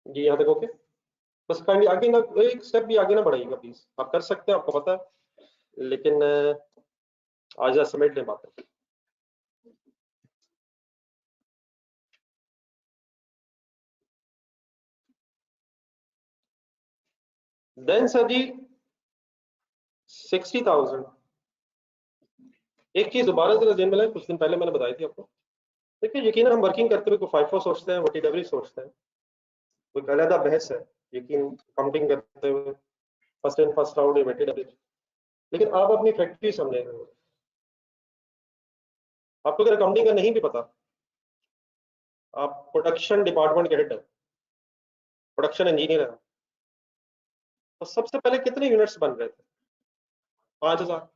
जी यहाँ तक ओके? बस काइंडली आगे ना, एक स्टेप भी आगे ना बढ़ाइएगा प्लीज। आप कर सकते हैं, आपको पता है, लेकिन आज समेट लें बातें। देन सर जी 60,000। एक चीज दोबारा जरा ध्यान में लाएं, कुछ दिन पहले मैंने बताई थी आपको। देखिए यकीन हम वर्किंग करते हुए कोई फाइफो सोचते हैं, वटीडब्ल्यू सोचते हैं, कोई अलग बहस है। यकीन काउंटिंग करते हुए फर्स्ट इन फर्स्ट आउट या वटीडब्ल्यू, लेकिन आप अपनी फैक्ट्री समझे, आपको अगर अकाउंटिंग का नहीं भी पता, आप प्रोडक्शन डिपार्टमेंट के हेड है, प्रोडक्शन इंजीनियर है, तो सबसे पहले कितने यूनिट्स बन रहे थे? 5,000।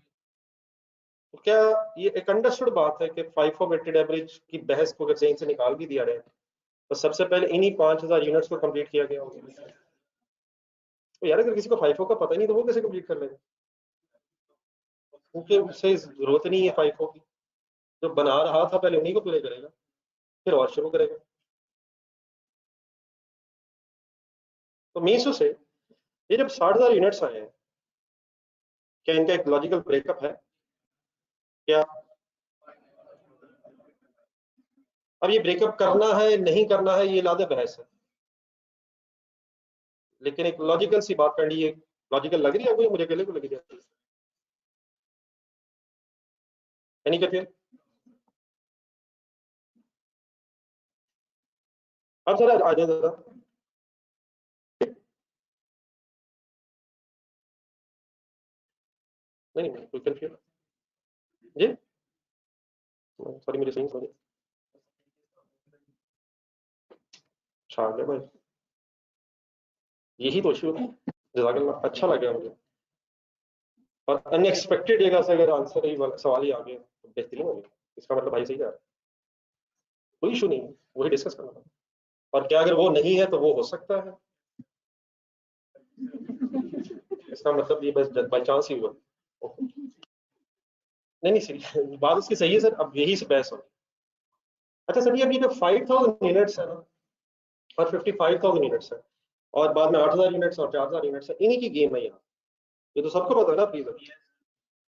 तो क्या ये एक अंडरस्टूड बात है कि FIFO वेटेड एवरेज की बहस को अगर जहन से निकाल भी दिया रहे तो सबसे पहले इन्हीं 5000 यूनिट्स को कंप्लीट किया गया होगा। तो यार अगर किसी को FIFO का पता नहीं तो वो कैसे कंप्लीट कर लेगा, क्योंकि उससे जरूरत नहीं है FIFO की। जो बना रहा था पहले उन्हीं को प्ले करेगा, फिर और शुरू करेगा। तो मीसो से ये जब 60,000 यूनिट्स आए हैं, क्या इनका एक लॉजिकल ब्रेकअप है क्या? अब ये ब्रेकअप करना है नहीं करना है ये लादे बहस है, लेकिन एक लॉजिकल सी बात करनी है। लॉजिकल लग रही है मुझे, अकेले को लग रही है यानी कि फिर अब जरा आ जाए जरा। नहीं नहीं कोई कंफ्यूज जी, सॉरी मुझे सही समझे। अच्छा आ गया भाई, यही तो इशू है। जज़ाकल्लाह, अच्छा लगा मुझे। और अनएक्सपेक्टेड जगह से अगर आंसर ही सवाल ही आ गया तो बेहतरीन हो गया, इसका मतलब भाई सही जा रहा है, कोई इशू नहीं, वही डिस्कस करना था। और क्या अगर वो नहीं है तो वो हो सकता है, इसका मतलब ये बस बाई चांस ही हुआ। नहीं नहीं सही बात उसकी सही है सर, अब यही से बहस हो। अच्छा सर, ये अभी जो 5000 यूनिट्स है ना और 55,000 यूनिट्स है और बाद में 8000 यूनिट्स और 4000 यूनिट्स है, इन्हीं की गेम है यहाँ। ये तो सबको पता है ना प्लीज।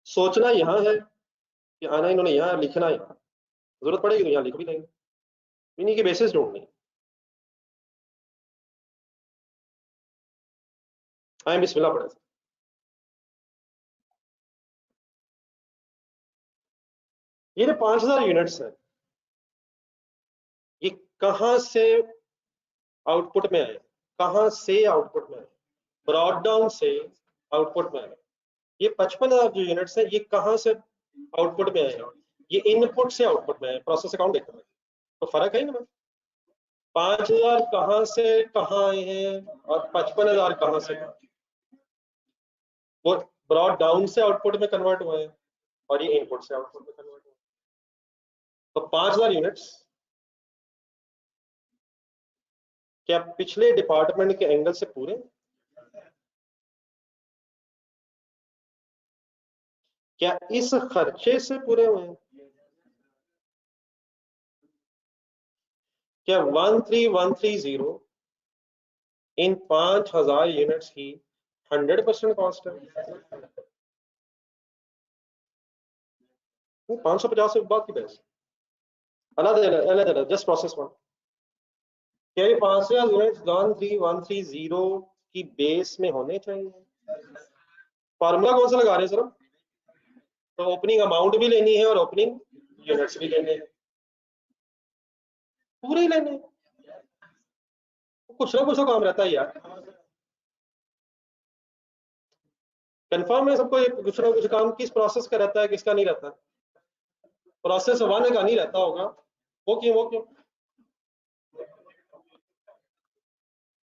सोचना यहाँ है कि आना इन्होंने यहाँ, लिखना यहाँ, जरूरत पड़ेगी तो यहाँ लिख भी लेंगे, इन्हीं की बेसिस ढूंढनी। आए बिस्मिल्लाह पढ़े। ये जो 5000 यूनिट्स है ये कहां से आउटपुट में आए, कहां से आउटपुट में आए? ब्रॉड डाउन से आउटपुट में आए। ये 55,000 जो यूनिट्स है ये कहां से आउटपुट में आए? ये इनपुट से आउटपुट में आए। प्रोसेस अकाउंट देखना है तो फर्क है ना, 5000 कहां से कहां आए हैं और 55,000 कहां से, वो ब्रॉड डाउन से आउटपुट में कन्वर्ट हुए हैं और ये इनपुट से आउटपुट में कन्वर्ट हुए। तो 5000 यूनिट्स क्या पिछले डिपार्टमेंट के एंगल से पूरे, क्या इस खर्चे से पूरे हुए हैं? क्या 13130 इन 5000 यूनिट्स की 100% कॉस्ट है? 550 से बाद की बहस अलग, जस्ट प्रोसेस वन। क्या ये 5000 यूनिट्स 13130 की बेस में होने चाहिए? फार्मूला कौन सा लगा रहे हैं सर? तो ओपनिंग अमाउंट भी लेनी है और ओपनिंग यूनिट्स भी लेने हैं, पूरे ही लेने हैं। कुछ ना कुछ तो काम रहता है यार, कंफर्म है सबको ये कुछ ना कुछ काम किस प्रोसेस का रहता है किसका नहीं रहता। प्रोसेस वन का नहीं रहता होगा, वो क्यों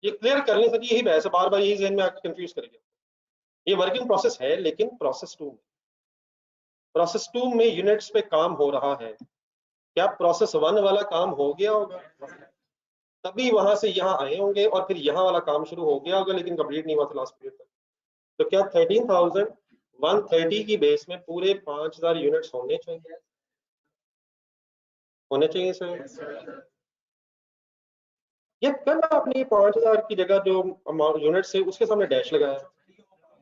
ये क्लियर करने से यही बहस है, बार बार यही जहन में आकर कंफ्यूज करेगा। ये वर्किंग प्रोसेस है लेकिन प्रोसेस टू में यूनिट्स पे काम हो रहा है, क्या प्रोसेस वन वाला काम हो गया होगा? तभी वहां से यहाँ आए होंगे और फिर यहाँ वाला काम शुरू हो गया होगा लेकिन कंप्लीट नहीं हुआ था लास्ट पीरियड तक। तो क्या 13,130 की बेस में पूरे 5000 यूनिट्स होने चाहिए? होने चाहिए सर। ये कल आपने 5000 की जगह जो यूनिट है उसके सामने डैश लगाया।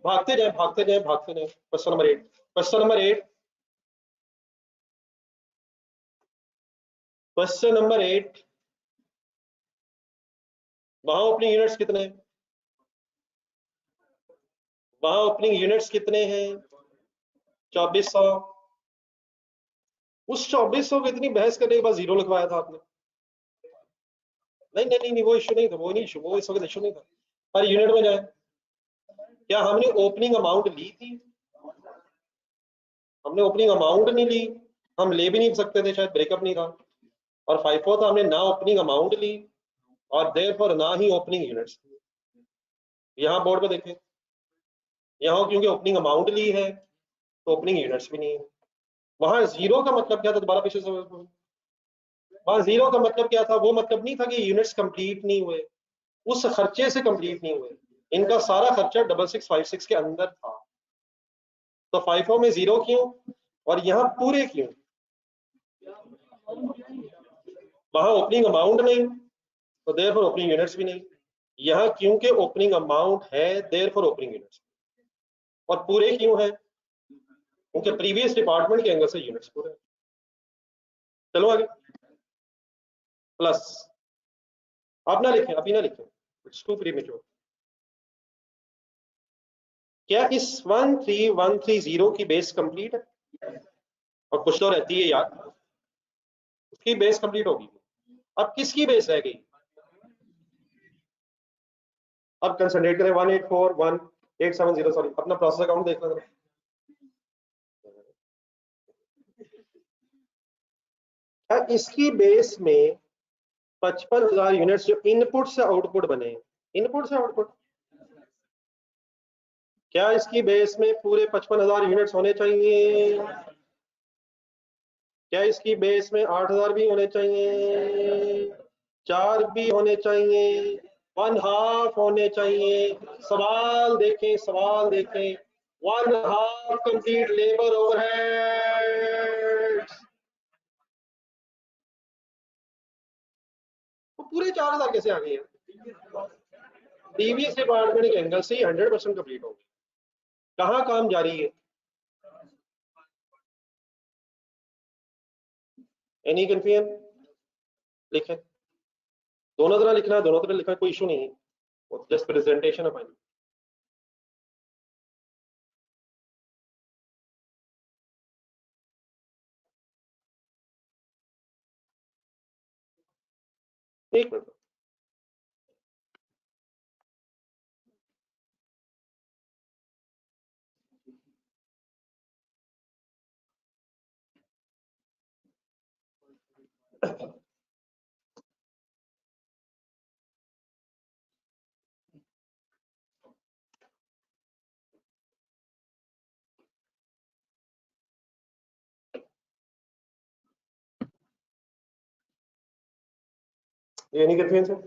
भागते जाए भागते जाए भागते जाए। क्वेश्चन नंबर 8 वहां ओपनिंग यूनिट्स कितने हैं? वहां ओपनिंग यूनिट्स कितने हैं? 2400। उस 2400 को इतनी बहस करने के बाद जीरो लिखवाया था आपने। नहीं वो इशू नहीं था, वो नहीं इशू, वो इस वक्त इशू नहीं था। पर यूनिट में जाए, क्या हमने ओपनिंग अमाउंट ली थी? हमने ओपनिंग अमाउंट नहीं ली, हम ले भी नहीं सकते थे, शायद ब्रेकअप नहीं था। और फाइफो था, हमने ना ओपनिंग अमाउंट ली और देयरफॉर ना ही ओपनिंग यूनिट्स। यहाँ बोर्ड पे देखें, यहाँ क्योंकि ओपनिंग अमाउंट ली है तो ओपनिंग यूनिट्स भी नहीं है। वहां जीरो का मतलब क्या था, दोबारा पीछे से, वहां जीरो का मतलब क्या था, वो मतलब नहीं था कि यूनिट्स कंप्लीट नहीं हुए, उस खर्चे से कंप्लीट नहीं हुए, इनका सारा खर्चा 6656 के अंदर था। तो 54 में जीरो क्यों और यहाँ पूरे क्यों? वहां ओपनिंग अमाउंट नहीं तो देयर फॉर ओपनिंग यूनिट्स भी नहीं, यहाँ क्योंकि ओपनिंग अमाउंट है देयर फॉर ओपनिंग यूनिट्स, और पूरे क्यों है क्योंकि प्रीवियस डिपार्टमेंट के एंगल से यूनिट्स पूरे। चलो आगे, प्लस, आप ना लिखें, अभी ना लिखें, इट्स टू प्रीमेच्योर। क्या इस 13130 की बेस कंप्लीट है? और कुछ तो रहती है यार, उसकी बेस कंप्लीट होगी। अब किसकी बेस रह गई? अब कंसंट्रेट करें 1841870, सॉरी अपना प्रोसेस अकाउंट देखना जरा। इसकी बेस में 55,000 यूनिट्स जो इनपुट से आउटपुट बने, इनपुट से आउटपुट, क्या इसकी बेस में पूरे 55,000 यूनिट्स होने चाहिए? क्या इसकी बेस में 8,000 भी होने चाहिए, 4 भी होने चाहिए, 1/2 होने चाहिए? सवाल देखें, सवाल देखें, 1/2 कंप्लीट लेबर ओवरहेड, तो पूरे 4,000 कैसे आ गए हैं? प्रीवियस डिपार्टमेंट के एंगल से 100% कंप्लीट होगी। कहाँ काम जारी है? Any confusion? लिखें, दोनों तरह लिखना है, दोनों तरह लिखना, कोई इशू नहीं है, जस्ट प्रेजेंटेशन है फाइनल। एक मिनट, ये नहीं कंफ्यूजन है।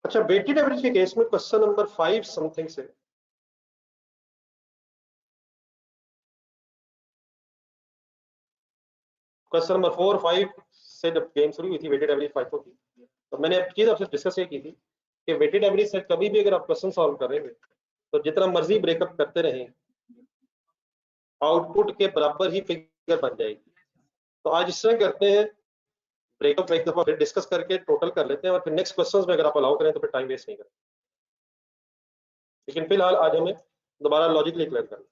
अच्छा, वेटेड एवरेज के केस में क्वेश्चन नंबर 5 समथिंग से, क्वेश्चन नंबर 4 5 से जब गेम शुरू हुई थी वेटेड एवरेज 5 की, तो मैंने एक चीज आपसे डिस्कस ये की थी कि वेटेड एवरेज से कभी भी अगर आप क्वेश्चन सॉल्व कर रहे हैं तो जितना मर्जी ब्रेकअप करते रहें, आउटपुट के बराबर ही फिगर बन जाएगी। तो आज इस तरह करते हैं, ब्रेकअप एक दफा फिर डिस्कस करके टोटल कर लेते हैं और फिर नेक्स्ट क्वेश्चंस में अगर आप अलाउ करें तो फिर टाइम वेस्ट नहीं करें। लेकिन फिलहाल आज हमें दोबारा लॉजिकली क्लियर करना।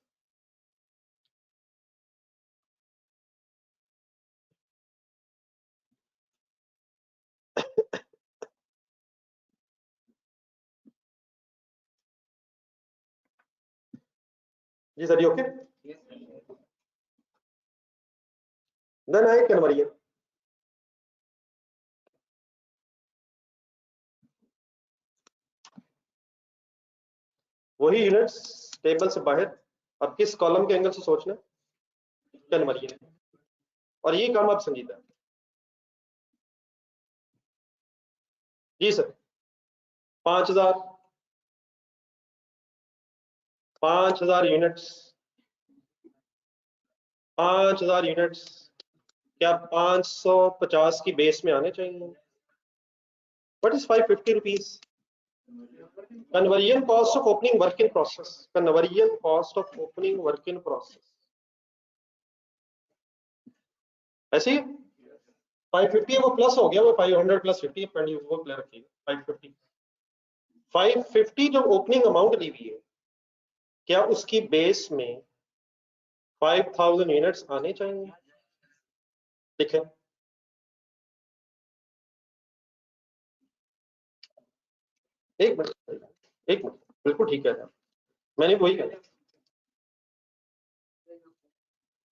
जी sir, okay, then I conversion. वही यूनिट्स टेबल से बाहर, अब किस कॉलम के एंगल से सोचना, कन्वर्जन, और ये काम आप संजीदा है। जी सर, 5,000, 5,000 यूनिट्स, 5,000 यूनिट्स क्या 550 की बेस में आने चाहिए? What is 550 rupees? Conversion cost of opening work in process, conversion cost of opening work in process, ऐसे ही 550 है, वो प्लस हो गया, वो 500 प्लस 50 वो क्लियर रखिएगा। 550, 550 जो ओपनिंग अमाउंट दी हुई है, क्या उसकी बेस में 5,000 यूनिट्स आने चाहिए? देखें, एक मिनट, एक मिनट, बिल्कुल ठीक है, मैंने वही कहा।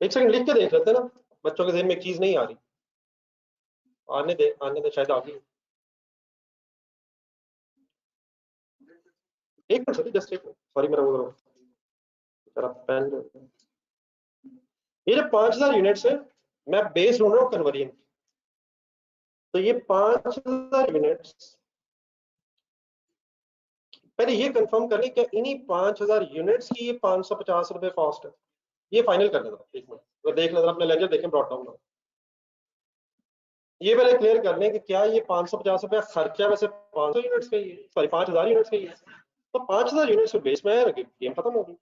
एक सेकंड लिख के देख लेते हैं ना, बच्चों के जहन में एक चीज नहीं आ रही, आने दे शायद आ गई। एक मिनट सर, जस्ट एक मिनट, सॉरी, मेरा वो जरा पेन, ये जो 5000 यूनिट्स है, मैं बेस ढूंढ रहा हूँ कन्वर्जन। तो ये 5000 यूनिट्स, पहले ये कंफर्म कर लें क्या इन्हीं 5000 यूनिट्स की ये 550 रुपए कॉस्ट है। ये फाइनल कर लेना, एक मिनट तो देख लेना, अपने लेजर देखें ब्रॉट डाउन। ये पहले क्लियर कर लें कि क्या ये 550 रुपया खर्चा वैसे 500 यूनिट्स का ही है, सॉरी 5000 यूनिट्स का ही है। तो 5000 यूनिट्स के बेस में है, गेम खत्म होगी।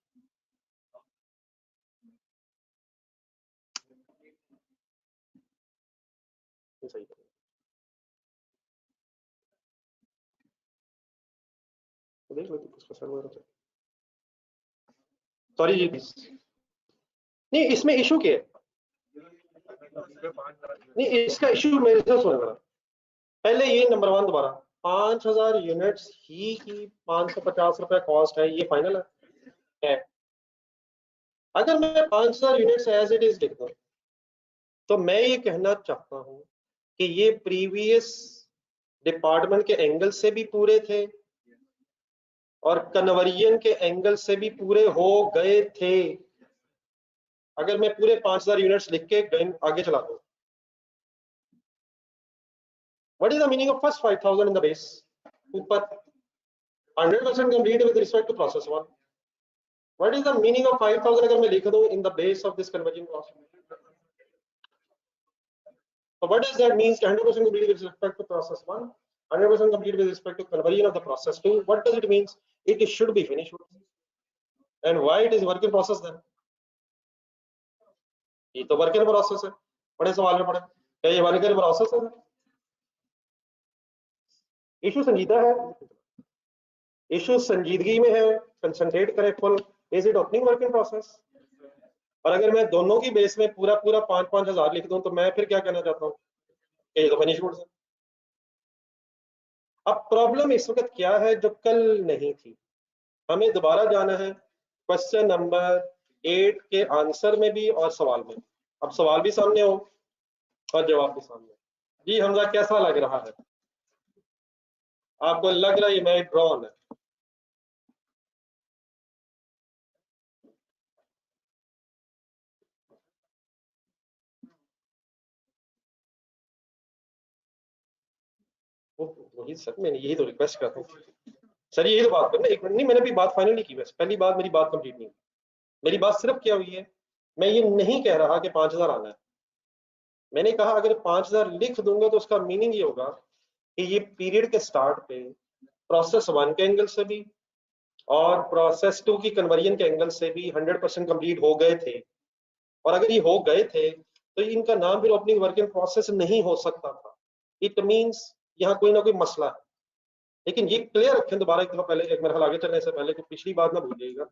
सही है। तो देख लो किसका सर वगैरह। सॉरी जी, नहीं इसमें इशू क्या है? नहीं इसका इशू मेरे से सुन रहा, पहले ये नंबर वन दोबारा 5000 यूनिट्स ही की 550 रुपए कॉस्ट है, ये फाइनल है। अगर मैं 5000 यूनिट्स एज इट इज लिख दूं तो मैं ये कहना चाहता हूं कि ये प्रीवियस डिपार्टमेंट के एंगल से भी पूरे थे और कन्वर्जन के एंगल से भी पूरे हो गए थे। अगर मैं पूरे 5000 यूनिट्स लिख के आगे चला दूं, what is the meaning of first 5000 in the base? ऊपर 100% complete with respect to process 1। What is the meaning of 5000 अगर मैं लिख दूं in the base of this conversion cost? So what does that mean? 100% complete with respect to process 1, 100% complete with respect to conversion of the process 2. What does it mean? It should be finished. And why it is work in process then? ये तो work in process है। बड़े सवाल में पड़े, क्या ये work in process है? इशू संजीदा है, इशू संजीदगी में है, कंसंट्रेट करें full. Is it opening work in process? और अगर मैं दोनों की बेस में पूरा पूरा 5-5 हजार लिख दूं तो मैं फिर क्या कहना चाहता हूँ, ये तो फिनिश गुड्स है। अब प्रॉब्लम इस वक्त क्या है जो कल नहीं थी, हमें दोबारा जाना है क्वेश्चन नंबर 8 के आंसर में भी और सवाल में। अब सवाल भी सामने हो और जवाब भी सामने। जी हमजा कैसा लग रहा है आपको? लग रहा है मैं ड्रॉन है? वही सर, मैंने यही तो रिक्वेस्ट करता हूँ सर, यही तो बात करना। एक मिनट नहीं, मैंने अभी बात फाइनल नहीं की, बस पहली बात मेरी बात कंप्लीट नहीं। मेरी बात सिर्फ क्या हुई है, मैं ये नहीं कह रहा कि 5000 आना है। मैंने कहा अगर 5000 लिख दूंगा तो उसका मीनिंग ये होगा कि ये पीरियड के स्टार्ट पे प्रोसेस 1 के एंगल से भी और प्रोसेस 2 की कन्वर्जन के एंगल से भी 100% कंप्लीट हो गए थे। और अगर ये हो गए थे तो इनका नाम फिर ओपनिंग वर्क इन प्रोसेस नहीं हो सकता था। इट मींस यहाँ कोई ना कोई मसला है। लेकिन ये क्लियर रखें दोबारा एक दफा, पहले एक मरहल आगे चलने से पहले, कि पिछली बात ना भूलिएगा।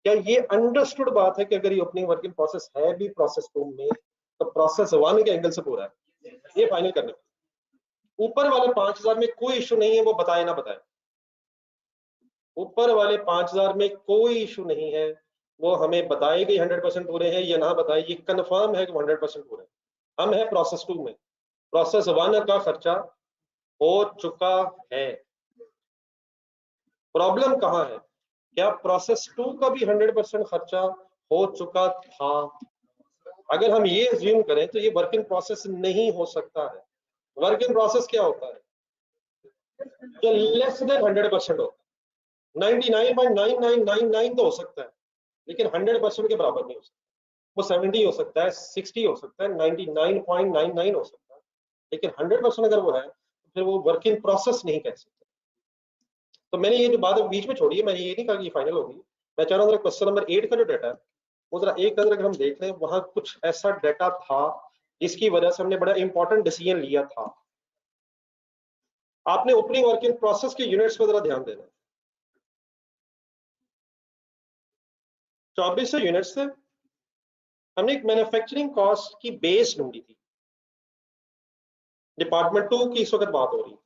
क्या ये अंडरस्टूड बात है कि अगर ये ओपनिंग वर्क इन प्रोसेस है भी प्रोसेस 2 में तो प्रोसेस 1 के एंगल से पूरा है? ये फाइनल करने, ऊपर वाले 5000 में कोई इशू नहीं है, वो बताए ना बताए। ऊपर वाले 5000 में कोई इशू नहीं है, वो हमें बताए कि 100% पूरे हैं या ना बताए, ये कंफर्म है कि 100% पूरे। हम है प्रोसेस 2 में, प्रोसेस 1 का खर्चा हो चुका है। प्रॉब्लम कहाँ है? क्या प्रोसेस 2 का भी 100% खर्चा हो चुका था? अगर हम ये अज्यूम करें तो ये वर्क इन प्रोसेस नहीं हो सकता है। वर्क इन प्रोसेस क्या होता है? जो लेस देन 100% होता है। 99.9999 तो हो सकता है, लेकिन 100% के बराबर नहीं हो सकता। वो 70 हो सकता है, 60 हो सकता है, 99.99 हो सकता है, लेकिन 100% अगर वो है तो फिर वो वर्क इन प्रोसेस नहीं कह सकते। तो मैंने ये जो बात बीच में छोड़ी है, मैंने ये नहीं कहा कि फाइनल होगी। मैं चाह रहा हूँ क्वेश्चन नंबर 8 का जो डाटा है वो जरा एक अगर हम देख लें, वहां कुछ ऐसा डाटा था जिसकी वजह से हमने बड़ा इंपॉर्टेंट डिसीजन लिया था। आपने ओपनिंग वर्क इन प्रोसेस के यूनिट्स पर जरा ध्यान देना। 2400 यूनिट्स थे। हमने एक मैन्युफैक्चरिंग कॉस्ट की बेस ढूंढी थी, डिपार्टमेंट 2 की इस वक्त बात हो रही है।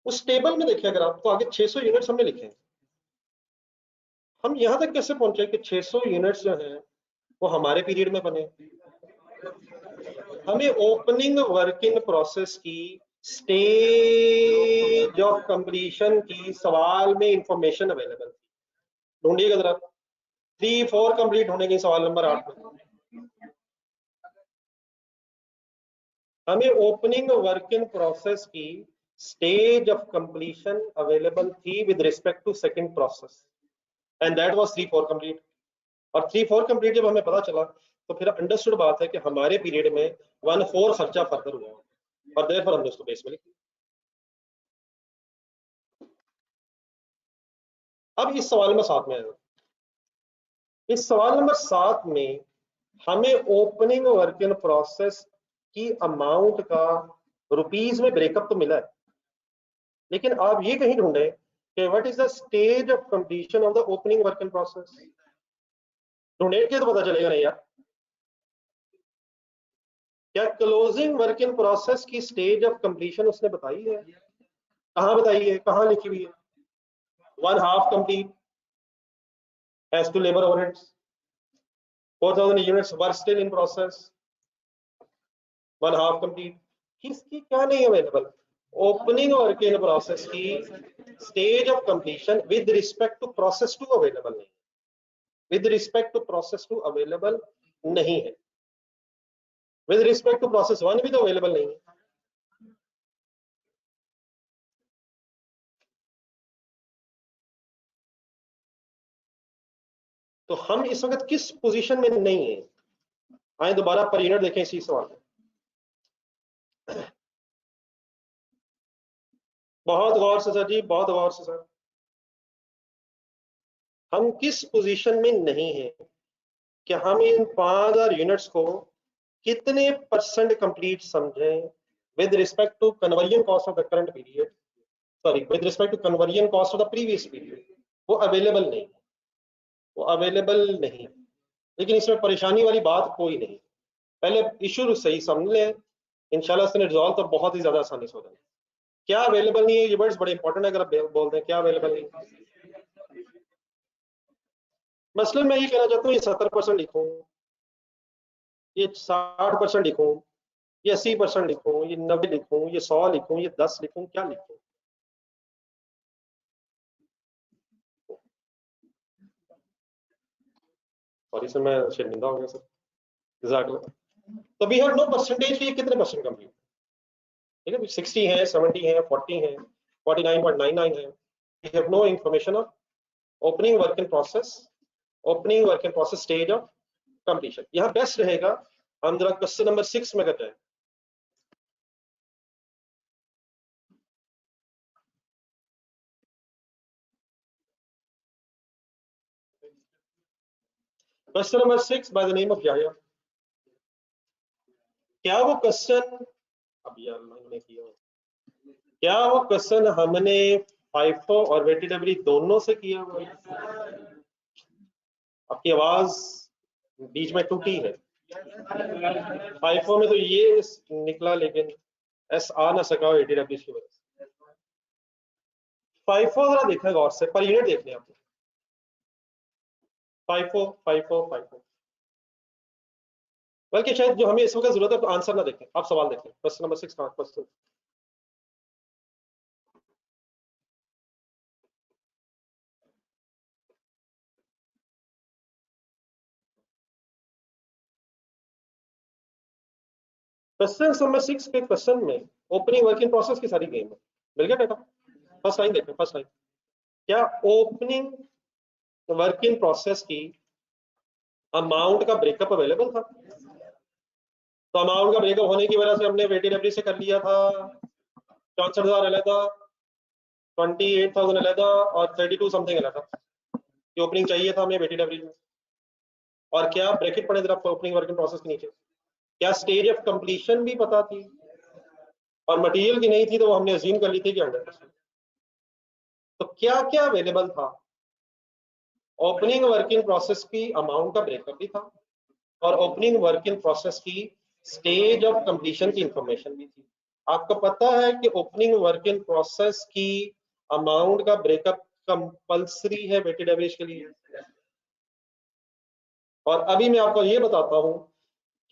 उस टेबल में देखिए अगर आप, तो आगे 600 यूनिट्स हमने लिखे हैं। हम यहां तक कैसे पहुंचे कि 600 यूनिट्स जो हैं वो हमारे पीरियड में बने? हमें ओपनिंग वर्क इन प्रोसेस की स्टेज ऑफ कंप्लीशन की सवाल में इंफॉर्मेशन अवेलेबल थी, ढूंढिएगा जरा। 3 4 कंप्लीट होने की सवाल नंबर 8 में हमें ओपनिंग वर्क इन प्रोसेस की स्टेज ऑफ कंप्लीशन अवेलेबल थी with respect to second process and that was 3 4 complete. और 3 4 कंप्लीट जब हमें पता चला तो फिर अंडरस्टूड बात है कि हमारे पीरियड में 1 4 खर्चा फर्दर हुआ और देयरफॉर हमने उसको बेस में लिखा। अब इस सवाल में 7 में आया, इस सवाल नंबर 7 में हमें ओपनिंग वर्क इन प्रोसेस की अमाउंट का रुपीस में ब्रेकअप तो मिला है, लेकिन आप ये कहीं ढूंढे कि what is the stage of completion of the opening work in process. ढूंढे के तो पता चलेगा नहीं यार। क्या क्लोजिंग वर्क इन प्रोसेस की स्टेज ऑफ कंप्लीशन उसने बताई है? कहां बताई है, कहां लिखी हुई है? 1/2 complete as to labor overheads, 4000 units were still in process, 1/2 complete। किसकी क्या नहीं available? Opening work in process की stage of completion with respect to process 2 available नहीं, with respect to process 2 available नहीं है, विद रिस्पेक्ट टू प्रोसेस 1 भी तो available नहीं है। तो हम इस वक्त किस पोजीशन में नहीं है? आए दोबारा पर यूनिट देखें इसी सवाल में, बहुत गौर से सर जी, बहुत गौर से सर। हम किस पोजीशन में नहीं है कि हम इन 5000 यूनिट्स को कितने परसेंट कंप्लीट समझें with respect to conversion cost of the current period, sorry with respect to conversion cost of the previous period. वो अवेलेबल नहीं, वो अवेलेबल नहीं। लेकिन इसमें परेशानी वाली बात कोई नहीं, पहले इशू सही समझ लें, इंशाल्लाह इसने रिजॉल्व तो बहुत ही ज्यादा आसानी से हो जाएगा। क्या अवेलेबल नहीं है, ये वर्ड्स बड़े इंपॉर्टेंट है, अगर आप बोल दें क्या अवेलेबल नहीं है। मसलन मैं ये कहना चाहता हूँ ये 70% लिखूं, ये 60% लिखूं, ये 80% लिखूं, ये 90 लिखूं, ये 100 लिखूं, ये 10 लिखूं, क्या लिखूं? और इसमें मैं शर्मिंदा हो गया सर, जज़ाकल्लाह। तो वी हैव नो परसेंटेज कि ये कितने परसेंट कंप्लीट, ठीक है, 60 है, 70 है, 40 है, 49.99 है। We have no information of opening work in process, opening work in process stage of completion. यहाँ बेस्ट रहेगा हम जरा क्वेश्चन नंबर 6 में करते हैं। Question number 6 by the name of Yahya. क्या वो क्वेश्चन अभी हमने किया, क्या वो क्वेश्चन हमने फाइफो और वेटीडब्ल्यू दोनों से किया हुआ है? आपकी आवाज बीच में टूटी है। फाइफो में तो ये निकला लेकिन एस आ ना सका वेटीडब्ल्यू की वजह से। फाइफो जरा देखना गौर से, पर यूनिट देखने आपको। फाइफो फाइफो फाइफो, बल्कि शायद जो हमें इस वक्त जरूरत है तो आंसर ना देखें, आप सवाल देखें। क्वेश्चन नंबर 6 का क्वेश्चन, क्वेश्चन नंबर 6 के क्वेश्चन में ओपनिंग वर्किंग प्रोसेस की सारी गेम है। मिल गया बेटा? फर्स्ट लाइन देखें, फर्स्ट लाइन। क्या ओपनिंग वर्किंग प्रोसेस की अमाउंट का ब्रेकअप अवेलेबल था? तो अमाउंट का ब्रेकअप होने की वजह से हमने वेटीडब्ल्यू से कर लिया था 64,000 अलहदा, 28,000 अलहदा और 32 समथिंग अलहदा। ये ओपनिंग चाहिए था हमें वेटीडब्ल्यू में। और क्या ब्रैकेट पड़े जरा ओपनिंग वर्किंग प्रोसेस के नीचे, क्या स्टेज ऑफ कंप्लीशन भी पता थी? और मटेरियल की नहीं थी तो वो हमने अज्यूम कर ली थी कि 100%। तो क्या क्या अवेलेबल था? ओपनिंग वर्किंग प्रोसेस की अमाउंट का ब्रेकअप भी था और ओपनिंग वर्किंग प्रोसेस की स्टेज ऑफ कंप्लीशन की इंफॉर्मेशन भी थी। आपको पता है कि ओपनिंग वर्किंग प्रोसेस की अमाउंट का ब्रेकअप कंपल्सरी है वेटेड एवरेज के लिए। और अभी मैं आपको ये बताता हूं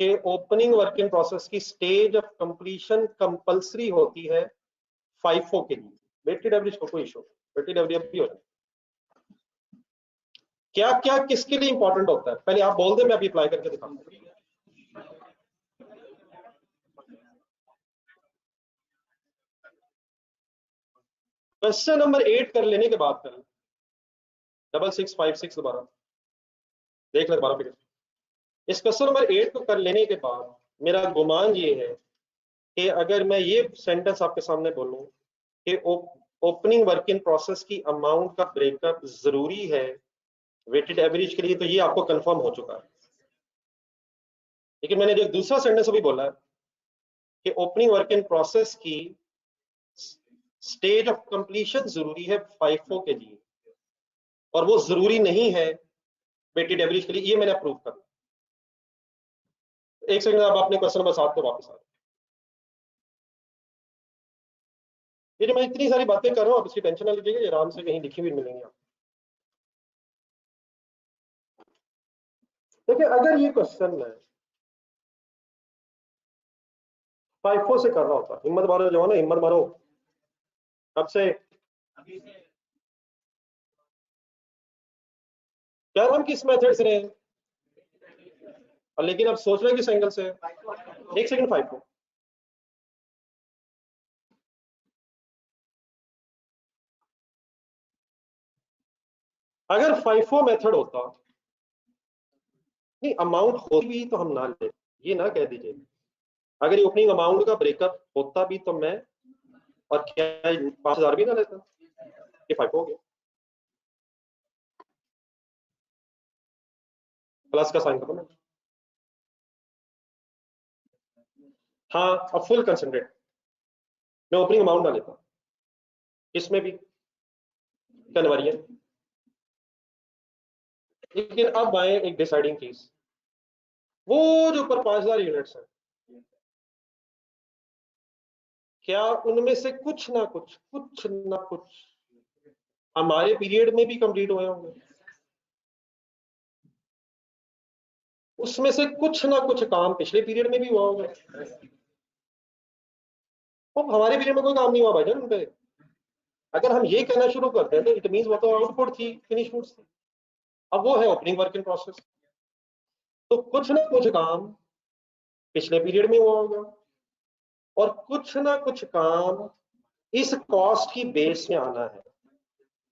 कि ओपनिंग वर्किंग प्रोसेस की स्टेज ऑफ कंप्लीशन कंपल्सरी होती है फाइफो के लिए। वेटेड एवरेज को कोई इशू, वेटेड एवरेज भी हो जाए। क्या क्या किसके लिए इंपॉर्टेंट होता है, पहले आप बोल दे, मैं अभी अप्लाई करके दिखाऊंगा। क्वेश्चन नंबर 8 कर लेने के बाद करें 6656 दोबारा देख ले दोबारा फिर। इस क्वेश्चन नंबर 8 को कर लेने के बाद मेरा गुमान ये है कि अगर मैं ये सेंटेंस आपके सामने बोलूं कि ओपनिंग वर्किंग प्रोसेस की अमाउंट का ब्रेकअप जरूरी है वेटेड एवरेज के लिए, तो ये आपको कंफर्म हो चुका है। लेकिन मैंने जो दूसरा सेंटेंस अभी बोला है कि ओपनिंग वर्किंग प्रोसेस की स्टेज ऑफ कंप्लीशन जरूरी है FIFO के लिए, और वो जरूरी नहीं है वेटेड एवरेज के लिए, ये मैंने अप्रूव कर। एक सेकंड, अब आपने क्वेश्चन नंबर 7 पे वापस आ। ये जो मैं इतनी सारी बातें कर रहा हूँ, आप इसकी टेंशन ना लीजिएगा, आराम से कहीं लिखी हुई मिलेंगी आप। देखिए अगर ये क्वेश्चन है FIFO से कर रहा होता, हिम्मत मारो जो है ना, हिम्मत मारो कब से, क्या हम किस मेथड से रहे हैं, और लेकिन अब सोच रहे हैं किस एंगल से। एक सेकंड, FIFO अगर FIFO मेथड होता, नहीं अमाउंट होती भी तो हम ना ले, ये ना कह दीजिए। अगर ये ओपनिंग अमाउंट का ब्रेकअप होता भी तो मैं, और क्या 5000 भी ना लेता, ये FIFO हो गया, प्लस का साइन करो ना। हाँ अब फुल कंसेंट्रेट, मैं ओपनिंग अमाउंट ना लेता इसमें भी कन्वर्जन। लेकिन अब आए एक डिसाइडिंग चीज, वो जो ऊपर 5000 यूनिट्स है, क्या उनमें से कुछ ना कुछ हमारे पीरियड में भी कंप्लीट हुए होंगे, उसमें से कुछ ना कुछ काम पिछले पीरियड में भी हुआ होगा। तो हमारे पीरियड में कोई काम नहीं हुआ भाईजान उन पे, अगर हम ये कहना शुरू करते हैं तो इट मींस वो तो आउटपुट थी, फिनिश गुड्स थी। अब वो है ओपनिंग वर्क इन प्रोसेस, तो कुछ ना कुछ काम पिछले पीरियड में हुआ होगा, और कुछ ना कुछ काम इस कॉस्ट की बेस में आना है।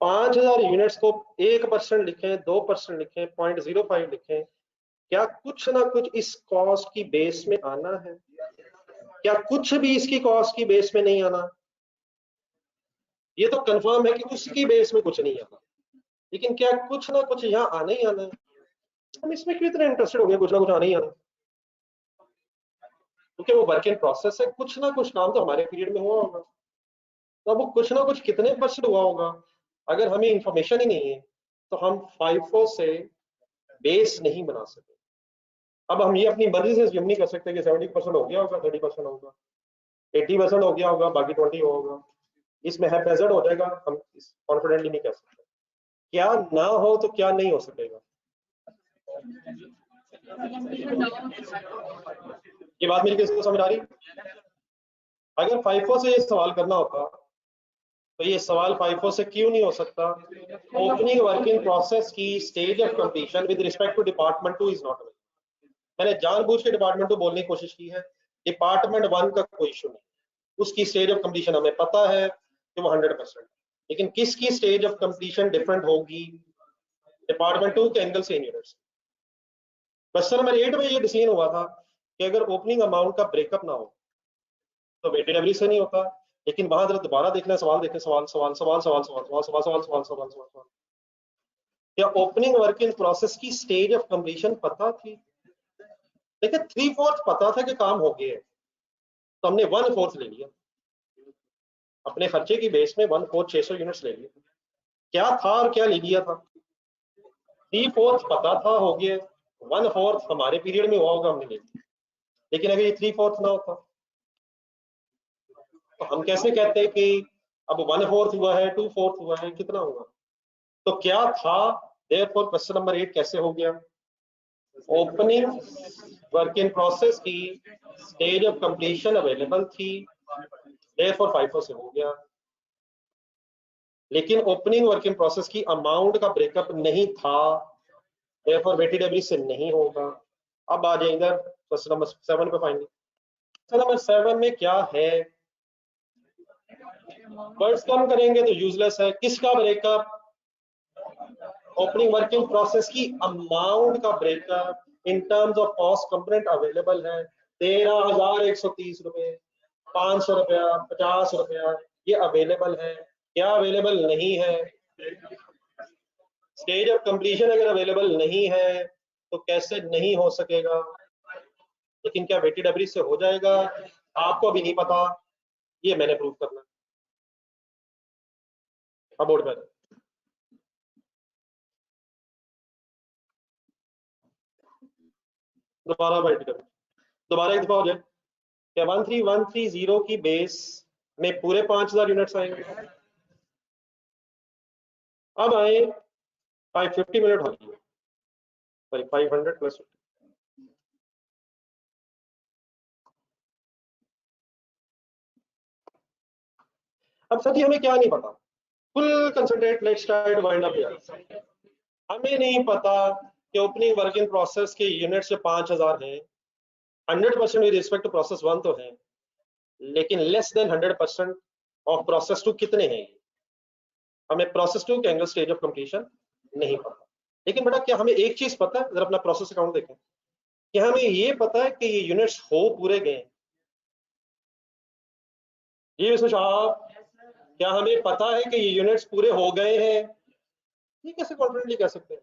5000 यूनिट्स को 1% लिखें, 2% लिखें, 0.05 लिखें, क्या कुछ ना कुछ इस कॉस्ट की बेस में आना है? क्या कुछ भी इसकी कॉस्ट की बेस में नहीं आना? ये तो कंफर्म है कि उसकी बेस में कुछ नहीं आना, लेकिन क्या कुछ ना कुछ यहाँ आना ही आना है? हम इसमें क्यों इतने इंटरेस्टेड हो गए, कुछ ना कुछ आना ही आना, क्योंकि वो वर्क इन प्रोसेस है, कुछ ना कुछ काम तो हमारे पीरियड में हुआ होगा। तो वो कुछ ना कुछ कितने % हुआ होगा, अगर हमें इंफॉर्मेशन ही नहीं है तो हम FIFO से बेस नहीं बना सकते। अब हम ये अपनी मर्जी से ज्यूम नहीं कर सकते कि 70% हो गया होगा, 30% होगा, 80% हो गया होगा, बाकी 20 होगा, इसमें हैप्पैज़र्ड हो जाएगा, हम कॉन्फिडेंटली नहीं कह सकते। क्या ना हो तो क्या नहीं हो सकेगा, ये बात मेरी किसको समझ आ रही? अगर FIFO से ये सवाल करना होता तो ये सवाल FIFO से क्यों नहीं हो सकता? ओपनिंग वर्किंग प्रोसेस की stage of completion with respect to department 2 is not available. मैंने जानबूझ के डिपार्टमेंट 2 बोलने की कोशिश की है, डिपार्टमेंट 1 का कोई इशू नहीं, उसकी स्टेज ऑफ कंप्लीशन हमें पता है कि वो 100%, लेकिन किसकी स्टेज ऑफ कंप्लीशन डिफरेंट होगी डिपार्टमेंट 2 के एंगल से इन यूनिट्स। क्वेश्चन नंबर 8 में ये डिसीजन हुआ था कि अगर ओपनिंग अमाउंट का ब्रेकअप ना हो तो वेटेड एवरेज से नहीं होता, लेकिन वहां जरा दोबारा देखना, सवाल देखें, सवाल सवाल सवाल सवाल सवाल सवाल सवाल सवाल सवाल सवाल सवाल सवाल, क्या ओपनिंग वर्क इन प्रोसेस की स्टेज ऑफ कंप्लीशन पता थी? देखिए 3/4 पता था कि काम हो गया है, तो हमने 1/4 ले लिया, अपने खर्चे की बेस में 1/4 600 यूनिट्स ले लिया। क्या था और क्या ले लिया था? 3/4 पता था हो गया, 1/4 हमारे पीरियड में हुआ होगा, हमने ले लिया। लेकिन अगर ये 3/4 ना होता तो हम कैसे कहते हैं कि अब 1/4 हुआ है, 2/4 हुआ है, कितना हुआ? तो क्या था? देयरफॉर क्वेश्चन नंबर 8 कैसे हो गया? ओपनिंग वर्क इन प्रोसेस की स्टेज ऑफ कंप्लीशन अवेलेबल थी, देयरफॉर FIFO से हो गया, लेकिन ओपनिंग वर्क इन प्रोसेस की अमाउंट का ब्रेकअप नहीं था, therefore वेटेड एवरेज से नहीं होगा। अब आ जाए इधर क्वेश्चन नंबर 7 पे फाइनली। क्वेश्चन नंबर 7 में क्या है, वर्ड्स कम करेंगे तो यूजलेस है। किसका ब्रेकअप? ओपनिंग वर्किंग प्रोसेस की अमाउंट का breakup in terms of cost component available है 13,130 रुपए, 500 रुपया, 50 रुपया, ये अवेलेबल है। क्या अवेलेबल नहीं है? स्टेज ऑफ कंप्लीशन अगर अवेलेबल नहीं है तो कैसे नहीं हो सकेगा? लेकिन क्या वेटेड एवरेज से हो जाएगा? आपको अभी नहीं पता, ये मैंने प्रूव करना। अब बोर्ड पर दोबारा बैठ कर दोबारा एक दफा हो जाए। क्या 13130 की बेस में पूरे 5000 यूनिट्स आएंगे? अब आए 550 मिनट हो गई, सॉरी 500 प्लस 50। अब सर जी हमें क्या नहीं पता, full concentrate, let's try to wind up here. हमें नहीं पता कि ओपनिंग वर्किंग प्रोसेस के यूनिट से 5000 हैं, 100% विद रिस्पेक्ट टू प्रोसेस 1 तो है, लेकिन लेस देन 100% ऑफ प्रोसेस 2 कितने हैं? हमें प्रोसेस 2 के एंगल स्टेज ऑफ कंप्लीशन नहीं पता। लेकिन बेटा क्या हमें एक चीज पता है, जरा अपना प्रोसेस अकाउंट देखें, कि हमें ये पता है कि ये यूनिट्स हो पूरे गए। ये विष्णु साहब, क्या हमें पता है कि ये यूनिट्स पूरे हो गए हैं? ये कैसे कॉन्फिडेंटली कह सकते हैं?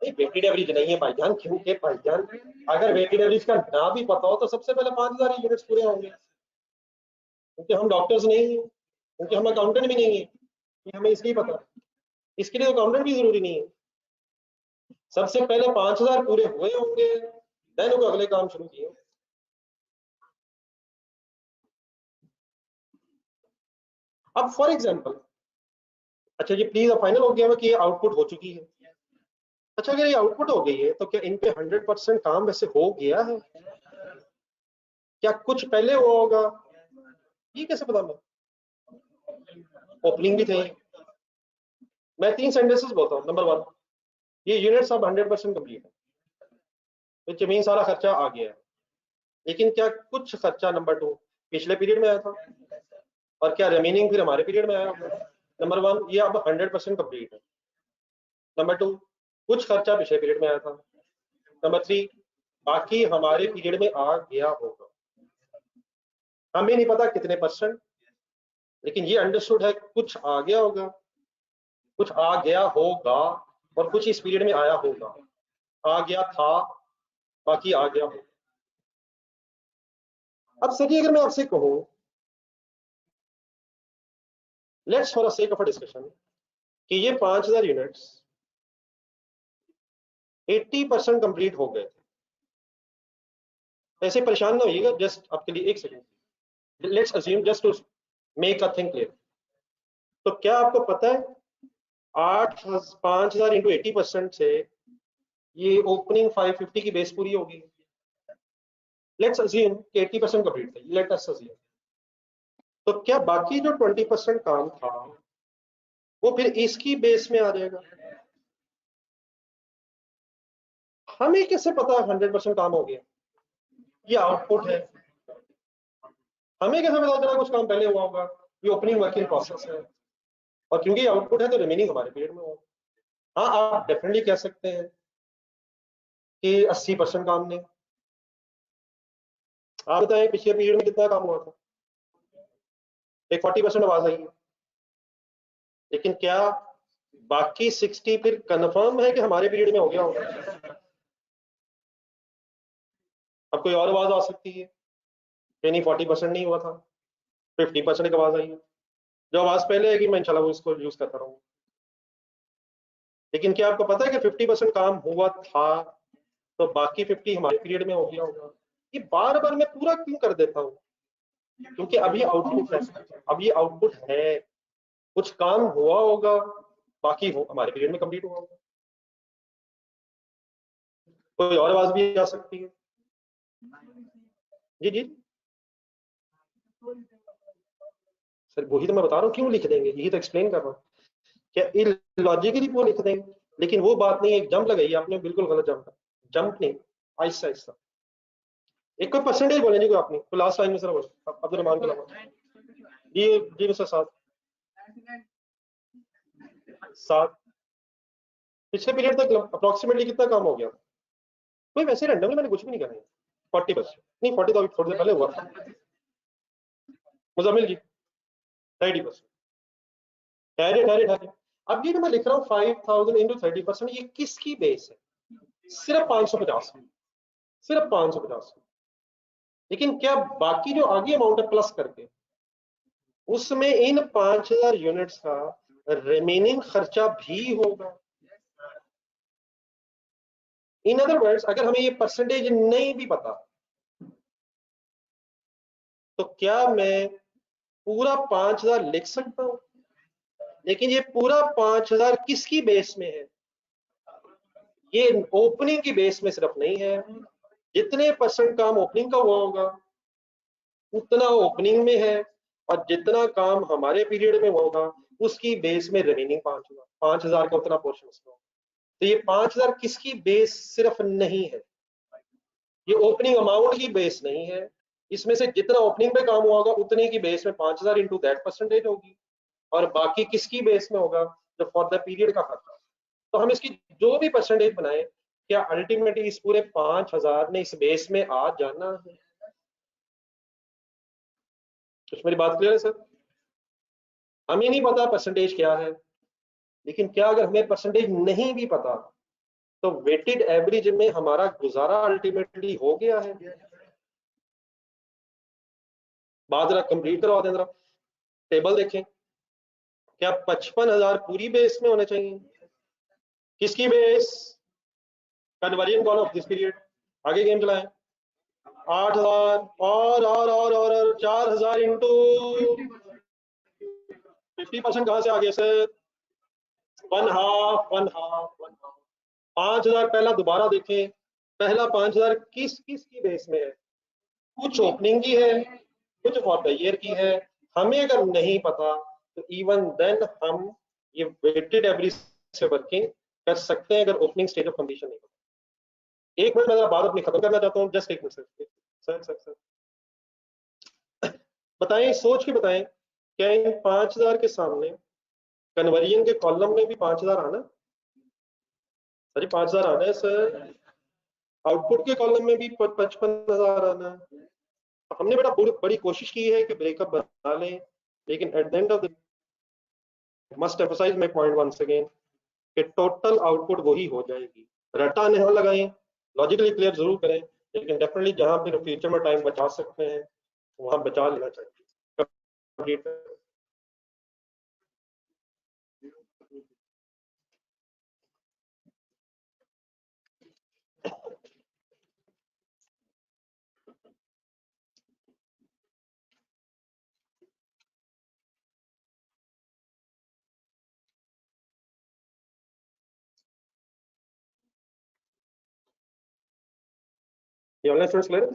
वेटेड एवरेज नहीं है भाईजान, क्योंकि भाईजान अगर वेटेड एवरेज का ना भी पता हो तो सबसे पहले 5000 यूनिट्स पूरे होंगे, क्योंकि हम डॉक्टर्स नहीं है, क्योंकि हम अकाउंटेंट भी नहीं है, ये हमें इसलिए पता है। इसके लिए अकाउंटेंट भी जरूरी नहीं है। सबसे पहले 5000 पूरे हुए होंगे, देन वो अगले काम शुरू किए। अब फॉर एग्जांपल, अच्छा जी प्लीज, अब फाइनल हो गया कि ये आउटपुट हो चुकी है। अच्छा अगर ये आउटपुट हो गई है तो क्या इन पे 100% काम वैसे हो गया है? क्या कुछ पहले हुआ होगा? ये कैसे पता? मैं ओपनिंग भी थे। मैं 3 सेंटेंसेस बोलता हूँ। नंबर 1, ये यूनिट्स अब 100% कंप्लीट है, विच मीन सारा खर्चा आ गया है। लेकिन क्या कुछ खर्चा, नंबर 2, पिछले पीरियड में आया था, और क्या रिमेनिंग फिर हमारे पीरियड में आया होगा? नंबर 1, ये अब 100% कंप्लीट है। नंबर 2, कुछ खर्चा पिछले पीरियड में आया था। नंबर 3, बाकी हमारे पीरियड में आ गया होगा। हमें नहीं पता कितने परसेंट, लेकिन ये अंडरस्टूड है कुछ आ गया होगा, कुछ आ गया होगा, और कुछ इस पीरियड में आया होगा। आ गया था, बाकी आ गया होगा। अब सर अगर मैं आपसे कहूं, let's for a sake of a discussion, कि ये 5000 यूनिट्स 80% कंप्लीट हो गए। ऐसे परेशान ना होइएगा, जस्ट आपके लिए एक second, let's assume just to make a thing clear. तो क्या आपको पता है 5000 इंटू 80% से ये ओपनिंग 550 की बेस पूरी होगी? लेट्स अज्यूम कि 80% कंप्लीट थी, लेट अस अज्यूम। तो क्या बाकी जो 20% काम था वो फिर इसकी बेस में आ जाएगा? हमें कैसे पता 100% काम हो गया? ये आउटपुट है। हमें कैसे पता चला कुछ काम पहले हुआ होगा? ये ओपनिंग वर्किंग प्रोसेस है, और क्योंकि आउटपुट है तो रिमेनिंग हमारे पीरियड में होगा। हाँ, आप डेफिनेटली कह सकते हैं कि 80% काम नहीं। आप बताएं पिछले पीरियड में कितना काम हुआ था? एक 40% आवाज आई है, लेकिन क्या बाकी 60 फिर कंफर्म है कि हमारे पीरियड में हो गया होगा? अब कोई और आवाज आ सकती है कि नहीं 40% नहीं हुआ था, 50% की आवाज आई है। जो आवाज पहले है कि मैं इंशाल्लाह वो इसको यूज करता रहूंगा। लेकिन क्या आपको पता है कि 50% काम हुआ था तो बाकी 50 हमारे पीरियड में हो गया होगा? ये बार बार मैं पूरा क्यों कर देता हूँ? क्योंकि अभी आउटपुट है, अब ये आउटपुट है, कुछ काम हुआ होगा, बाकी हो हमारे पीरियड में कंप्लीट हुआ होगा। कोई और आवाज भी आ सकती है। जी जी सर, वही तो मैं बता रहा हूँ, क्यों लिख देंगे, यही तो एक्सप्लेन कर रहा हूँ। क्या इलॉजिकली क्यों लिख देंगे? लेकिन वो बात नहीं, एक जंप लगाई आपने, बिल्कुल गलत जंप है, जंप नहीं, आहिस्ता आहिस्ता। एक कोई परसेंटेज बोले नहीं कोई आपने, तो लास्ट लाइन में सर अब्दुल रहमान के अलावा जी मिस्टर 7 पिछले पीरियड तक अप्रोक्सीमेटली कितना काम हो गया? कोई वैसे रैंडमली मैंने कुछ भी नहीं कहा है। 40% नहीं, 40 तो अभी थोड़ी देर पहले हुआ था। मुजम्मिल जी 30%। ठहरे। अब ये मैं लिख रहा हूँ 5000 इंटू 30%, ये किसकी बेस है? सिर्फ 550, सिर्फ 550। लेकिन क्या बाकी जो आगे अमाउंट है प्लस करके, उसमें इन 5000 यूनिट्स का रिमेनिंग खर्चा भी होगा? इन अदर वर्ड्स, अगर हमें ये परसेंटेज नहीं भी पता, तो क्या मैं पूरा 5000 लिख सकता हूं? लेकिन ये पूरा 5000 किसकी बेस में है? ये ओपनिंग की बेस में सिर्फ नहीं है। जितने परसेंट काम ओपनिंग का हुआ होगा उतना ओपनिंग में है, और जितना काम हमारे पीरियड में होगा उसकी बेस में रिमेनिंग 5000 का उतना पोर्शन उसका होगा। तो ये 5000 किसकी बेस सिर्फ नहीं है, ये ओपनिंग अमाउंट की बेस नहीं है। इसमें से जितना ओपनिंग पे काम हुआ होगा उतने की बेस में 5000 इंटू दैट परसेंटेज होगी, और बाकी किसकी बेस में होगा? जो फॉर द पीरियड का खर्चा। तो हम इसकी जो भी परसेंटेज बनाए, क्या अल्टीमेटली इस पूरे 5000 ने इस बेस में आ जाना है? कुछ मेरी बात क्लियर है सर? हमें नहीं पता परसेंटेज क्या है, लेकिन क्या अगर हमें परसेंटेज नहीं भी पता तो वेटेड एवरेज में हमारा गुजारा अल्टीमेटली हो गया है? बात जरा कंप्लीट करवा दें, जरा टेबल देखें। क्या 55,000 पूरी बेस में होने चाहिए? किसकी base? Conversion call of this period. आगे गेम चलाएं। 8,000 और 4,000 इंटू 50% कहां से आ गया सर? वन हाफ 5,000 पहला दोबारा देखें। पहला 5,000 किस किस की बेस में है? कुछ ओपनिंग की है, कुछ फॉर द ईयर की है। हमें अगर नहीं पता तो इवन देन हम ये वेटेड एवरेज से वर्किंग कर सकते हैं, अगर ओपनिंग स्टेज ऑफ कंप्लीशन नहीं पता। एक मिनट मैं बात अपनी खत्म करना चाहता हूँ, जस्ट एक मिनट सर बताएं, सोच के बताएं, क्या इन 5,000 के सामने कन्वर्जन के कॉलम में भी 5,000 आना? सर 5,000 आना है सर। आउटपुट के कॉलम में भी 55,000 आना है। हमने बड़ा बड़ी कोशिश की है कि ब्रेकअप बना लें, लेकिन at the end of the must emphasise my point once again कि टोटल आउटपुट वही हो जाएगी। रटा नहीं लगाएं, लॉजिकली क्लियर जरूर करें, लेकिन डेफिनेटली जहां फिर फ्यूचर में टाइम बचा सकते हैं वहां बचा लेना चाहिए। ये ऑनलाइन स्टूडेंट्स क्लियर है?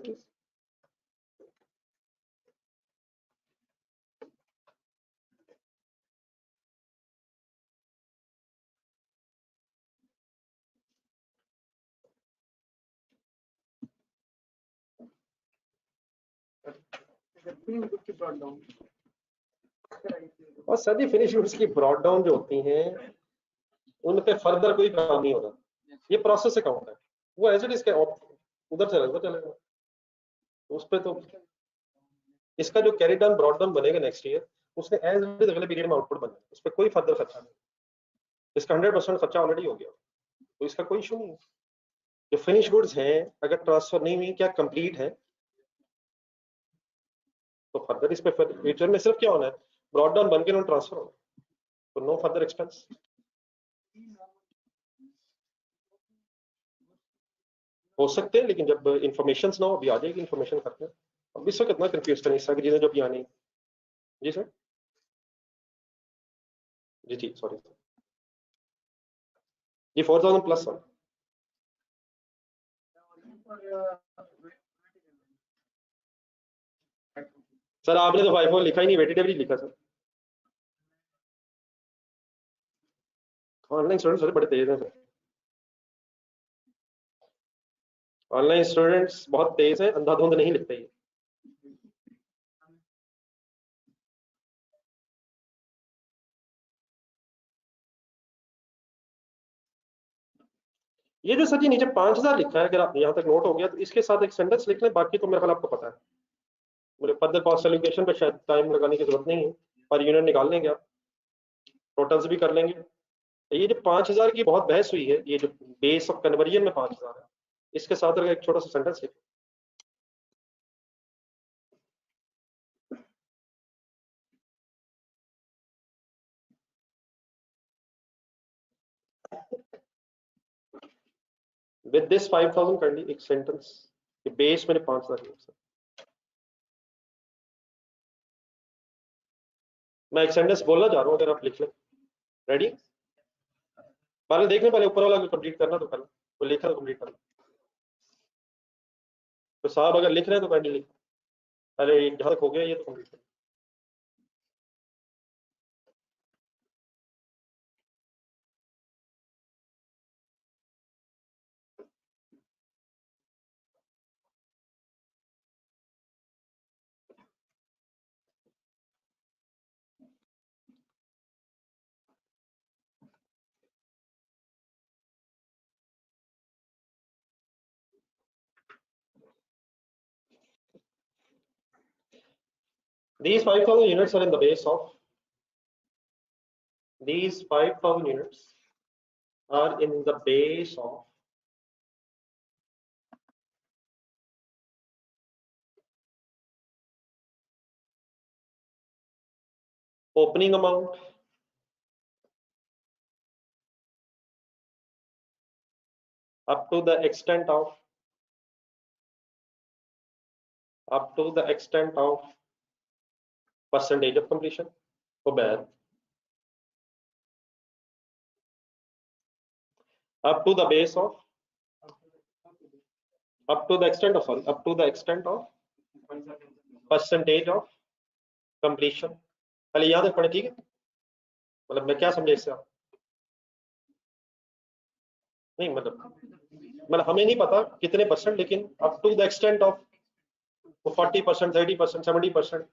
और सभी फिनिश गुड्स की ब्रॉड डाउन जो होती हैं उन पे फर्दर कोई काम नहीं होता, ये प्रोसेस अकाउंट है, वो एज इट इज उधर चलेगा उस पर। तो इसका जो कैरी डाउन ब्रॉड डाउन बनेगा नेक्स्ट ईयर, उसने एज इट इज अगले पीरियड में आउटपुट बनना है, उस पर कोई फर्दर खर्चा नहीं। इसका 100% खर्चा ऑलरेडी हो गया, तो इसका कोई इशू नहीं है। जो फिनिश गुड्स हैं अगर ट्रांसफर नहीं हुई, क्या कंप्लीट है, तो फर्दर इस पे फ्यूचर में सिर्फ क्या होना है, ब्रॉड डाउन बन के नो ट्रांसफर होना, तो नो फर्दर एक्सपेंस। हो सकते हैं, लेकिन जब इंफॉर्मेशन ना हो, अभी आ जाएगी इंफॉर्मेशन करते हैं। अब इस वक्त कितना कंफ्यूज करें, इस तरह की चीजें जो भी आनी। जी सर, जी ठीक, सॉरी जी 4,000 प्लस सर। सर आपने तो 5,4 लिखा ही नहीं, वेटेड एवरेज लिखा सर। ऑनलाइन स्टूडेंट्स बड़े तेज हैं सर, ऑनलाइन स्टूडेंट्स बहुत तेज हैं, अंधाधुंध नहीं लिखते ये जो सर जी नीचे 5000 लिखा है, अगर आप यहाँ तक नोट हो गया तो इसके साथ एक सेंटेंस लिख लें, बाकी तो मेरे ख्याल आपको पता है। मुझे फर्दर कॉस्ट एलोकेशन पे शायद टाइम लगाने की जरूरत नहीं है, पर यूनिट निकाल लेंगे आप, टोटल्स भी कर लेंगे। ये जो 5000 की बहुत बहस हुई है, ये जो बेस ऑफ कन्वर्जन में 5000 है, इसके साथ अगर एक छोटा सा सेंटेंस लिख, विद दिस 5000 कर ली एक सेंटेंस, बेस मैंने 5000 लिया। मैं एक सेंटेंस बोलना चाह रहा हूँ, अगर आप लिख लें। रेडी? पहले देखने, पहले ऊपर वाला कंप्लीट करना, तो पहले वो लिखा तो कंप्लीट करना। तो साहब अगर लिख रहे हैं तो पहले लिख, पहले जहां तक हो गया ये तो कंप्लीट करना। These 5000 units are in the base of, these 5000 units are in the base of opening amount, up to the extent of, up to the extent of percentage of completion for bad, up to the base of, up to the extent of, sorry, up to the extent of percentage of completion। पहले याद रखना, ठीक है? मतलब मैं क्या समझे इससे आप? नहीं मतलब हमें नहीं पता कितने परसेंट, लेकिन up to the extent of 40%, 30%, 70%,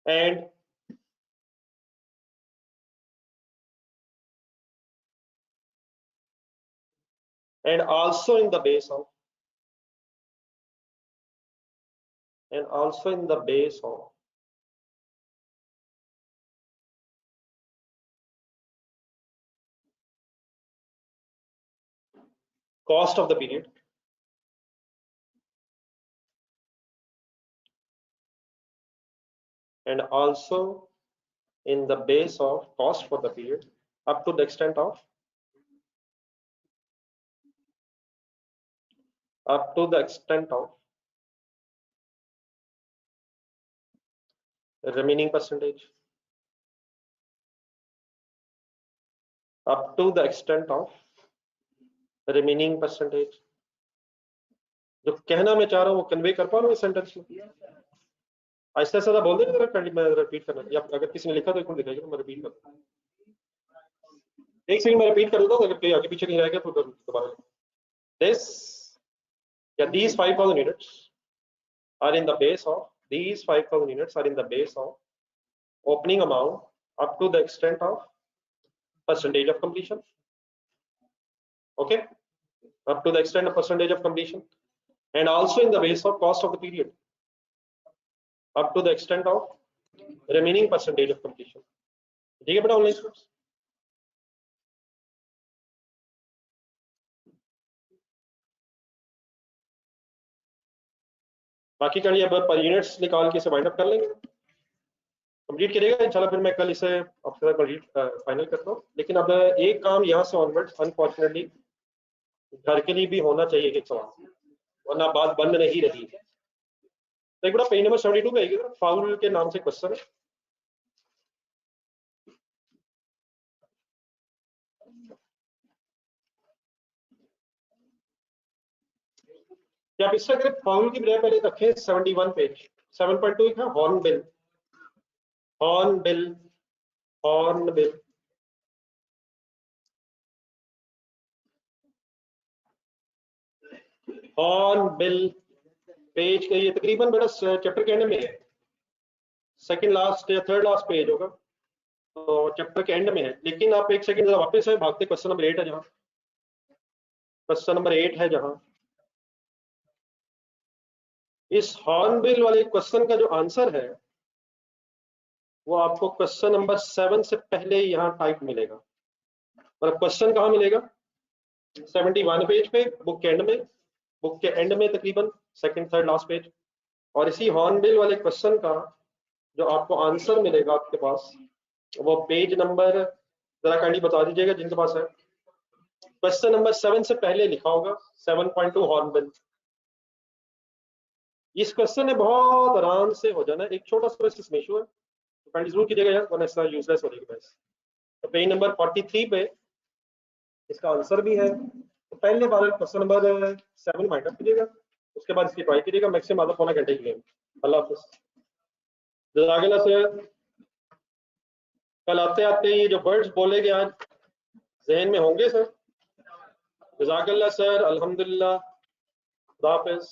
and also in the base of, and also in the base of cost of the period, and also in the base of cost for the period up to the extent of, up to the extent of remaining percentage, up to the extent of remaining percentage। जो कहना मैं चाह रहा हूँ वो convey कर पा रहा हूँ इस सेंटेंस में? ऐसा ऐसा बोल देंगे, मैं रिपीट करना, या अगर किसी ने लिखा तो एक मिनट दिखाइए, मैं रिपीट करता हूँ। एक सेकंड मैं रिपीट कर दूंगा, अगर कोई आगे पीछे नहीं रहेगा तो दोबारा। This, yeah, these 5000 units are in the base of, these 5000 units are in the base of opening amount up to the extent of percentage of completion, okay, up to the extent of percentage of completion, and also in the base of cost of the period up to the extent of remaining percentage of completion। ठीक है बेटा online students? बाकी का अब पर units निकाल के इसे वाइंड अप कर लेंगे, कंप्लीट करेगा इंशाल्लाह। फिर मैं कल इसे आपसे कंप्लीट फाइनल करता हूँ। लेकिन अब एक काम यहाँ से ऑनवर्ड्स अनफॉर्चुनेटली घर के लिए भी होना चाहिए एक सवाल, वरना बात बंद नहीं रही। तो एक बड़ा पेज नंबर 72 पे आएगी, फाउल के नाम से क्वेश्चन है। क्या आप इससे अगर फाउल की बजाय पहले रखें 71 पेज 7.2 है horn bill, horn bill, horn bill, horn bill page का, ये तकरीबन बेटा चैप्टर के एंड में है, सेकंड लास्ट या थर्ड लास्ट पेज होगा, तो चैप्टर के एंड में है। लेकिन आप एक सेकंड जरा वापस है भागते, क्वेश्चन नंबर 8 है जहाँ, क्वेश्चन नंबर 8 है जहाँ, इस हॉर्नबिल वाले क्वेश्चन का जो आंसर है वो आपको क्वेश्चन नंबर 7 से पहले यहाँ टाइप मिलेगा। और क्वेश्चन कहाँ मिलेगा? 71 पेज पे, बुक के एंड में, बुक के एंड में तकरीबन सेकंड थर्ड लास्ट पेज। और इसी हॉर्नबिल वाले क्वेश्चन का जो आपको आंसर मिलेगा आपके पास, वो पेज नंबर जरा काइंडली बता दीजिएगा जिनके पास है। क्वेश्चन नंबर 7 से पहले लिखा होगा 7.2 हॉर्नबिल। इस क्वेश्चन ने बहुत आराम से हो जाना है, एक छोटा सा इसमें इशू है, तो काइंडली जरूर कीजिएगा यार, वरना इसका यूजलेस हो जाएगा बस। तो पेज नंबर 43 पे इसका आंसर भी है। तो पहले वाले क्वेश्चन नंबर 7 माइंड अप कीजिएगा, उसके बाद इसकी ट्राई कीजिएगा मैक्सिमम आधा पौना घंटे के लिए। अल्लाह हाफिज, जज़ाकल्लाह सर। कल आते आते ये जो वर्ड्स बोले गए आज जहन में होंगे सर? जज़ाकल्लाह सर, अल्हम्दुलिल्लाह, खुदा हाफिज।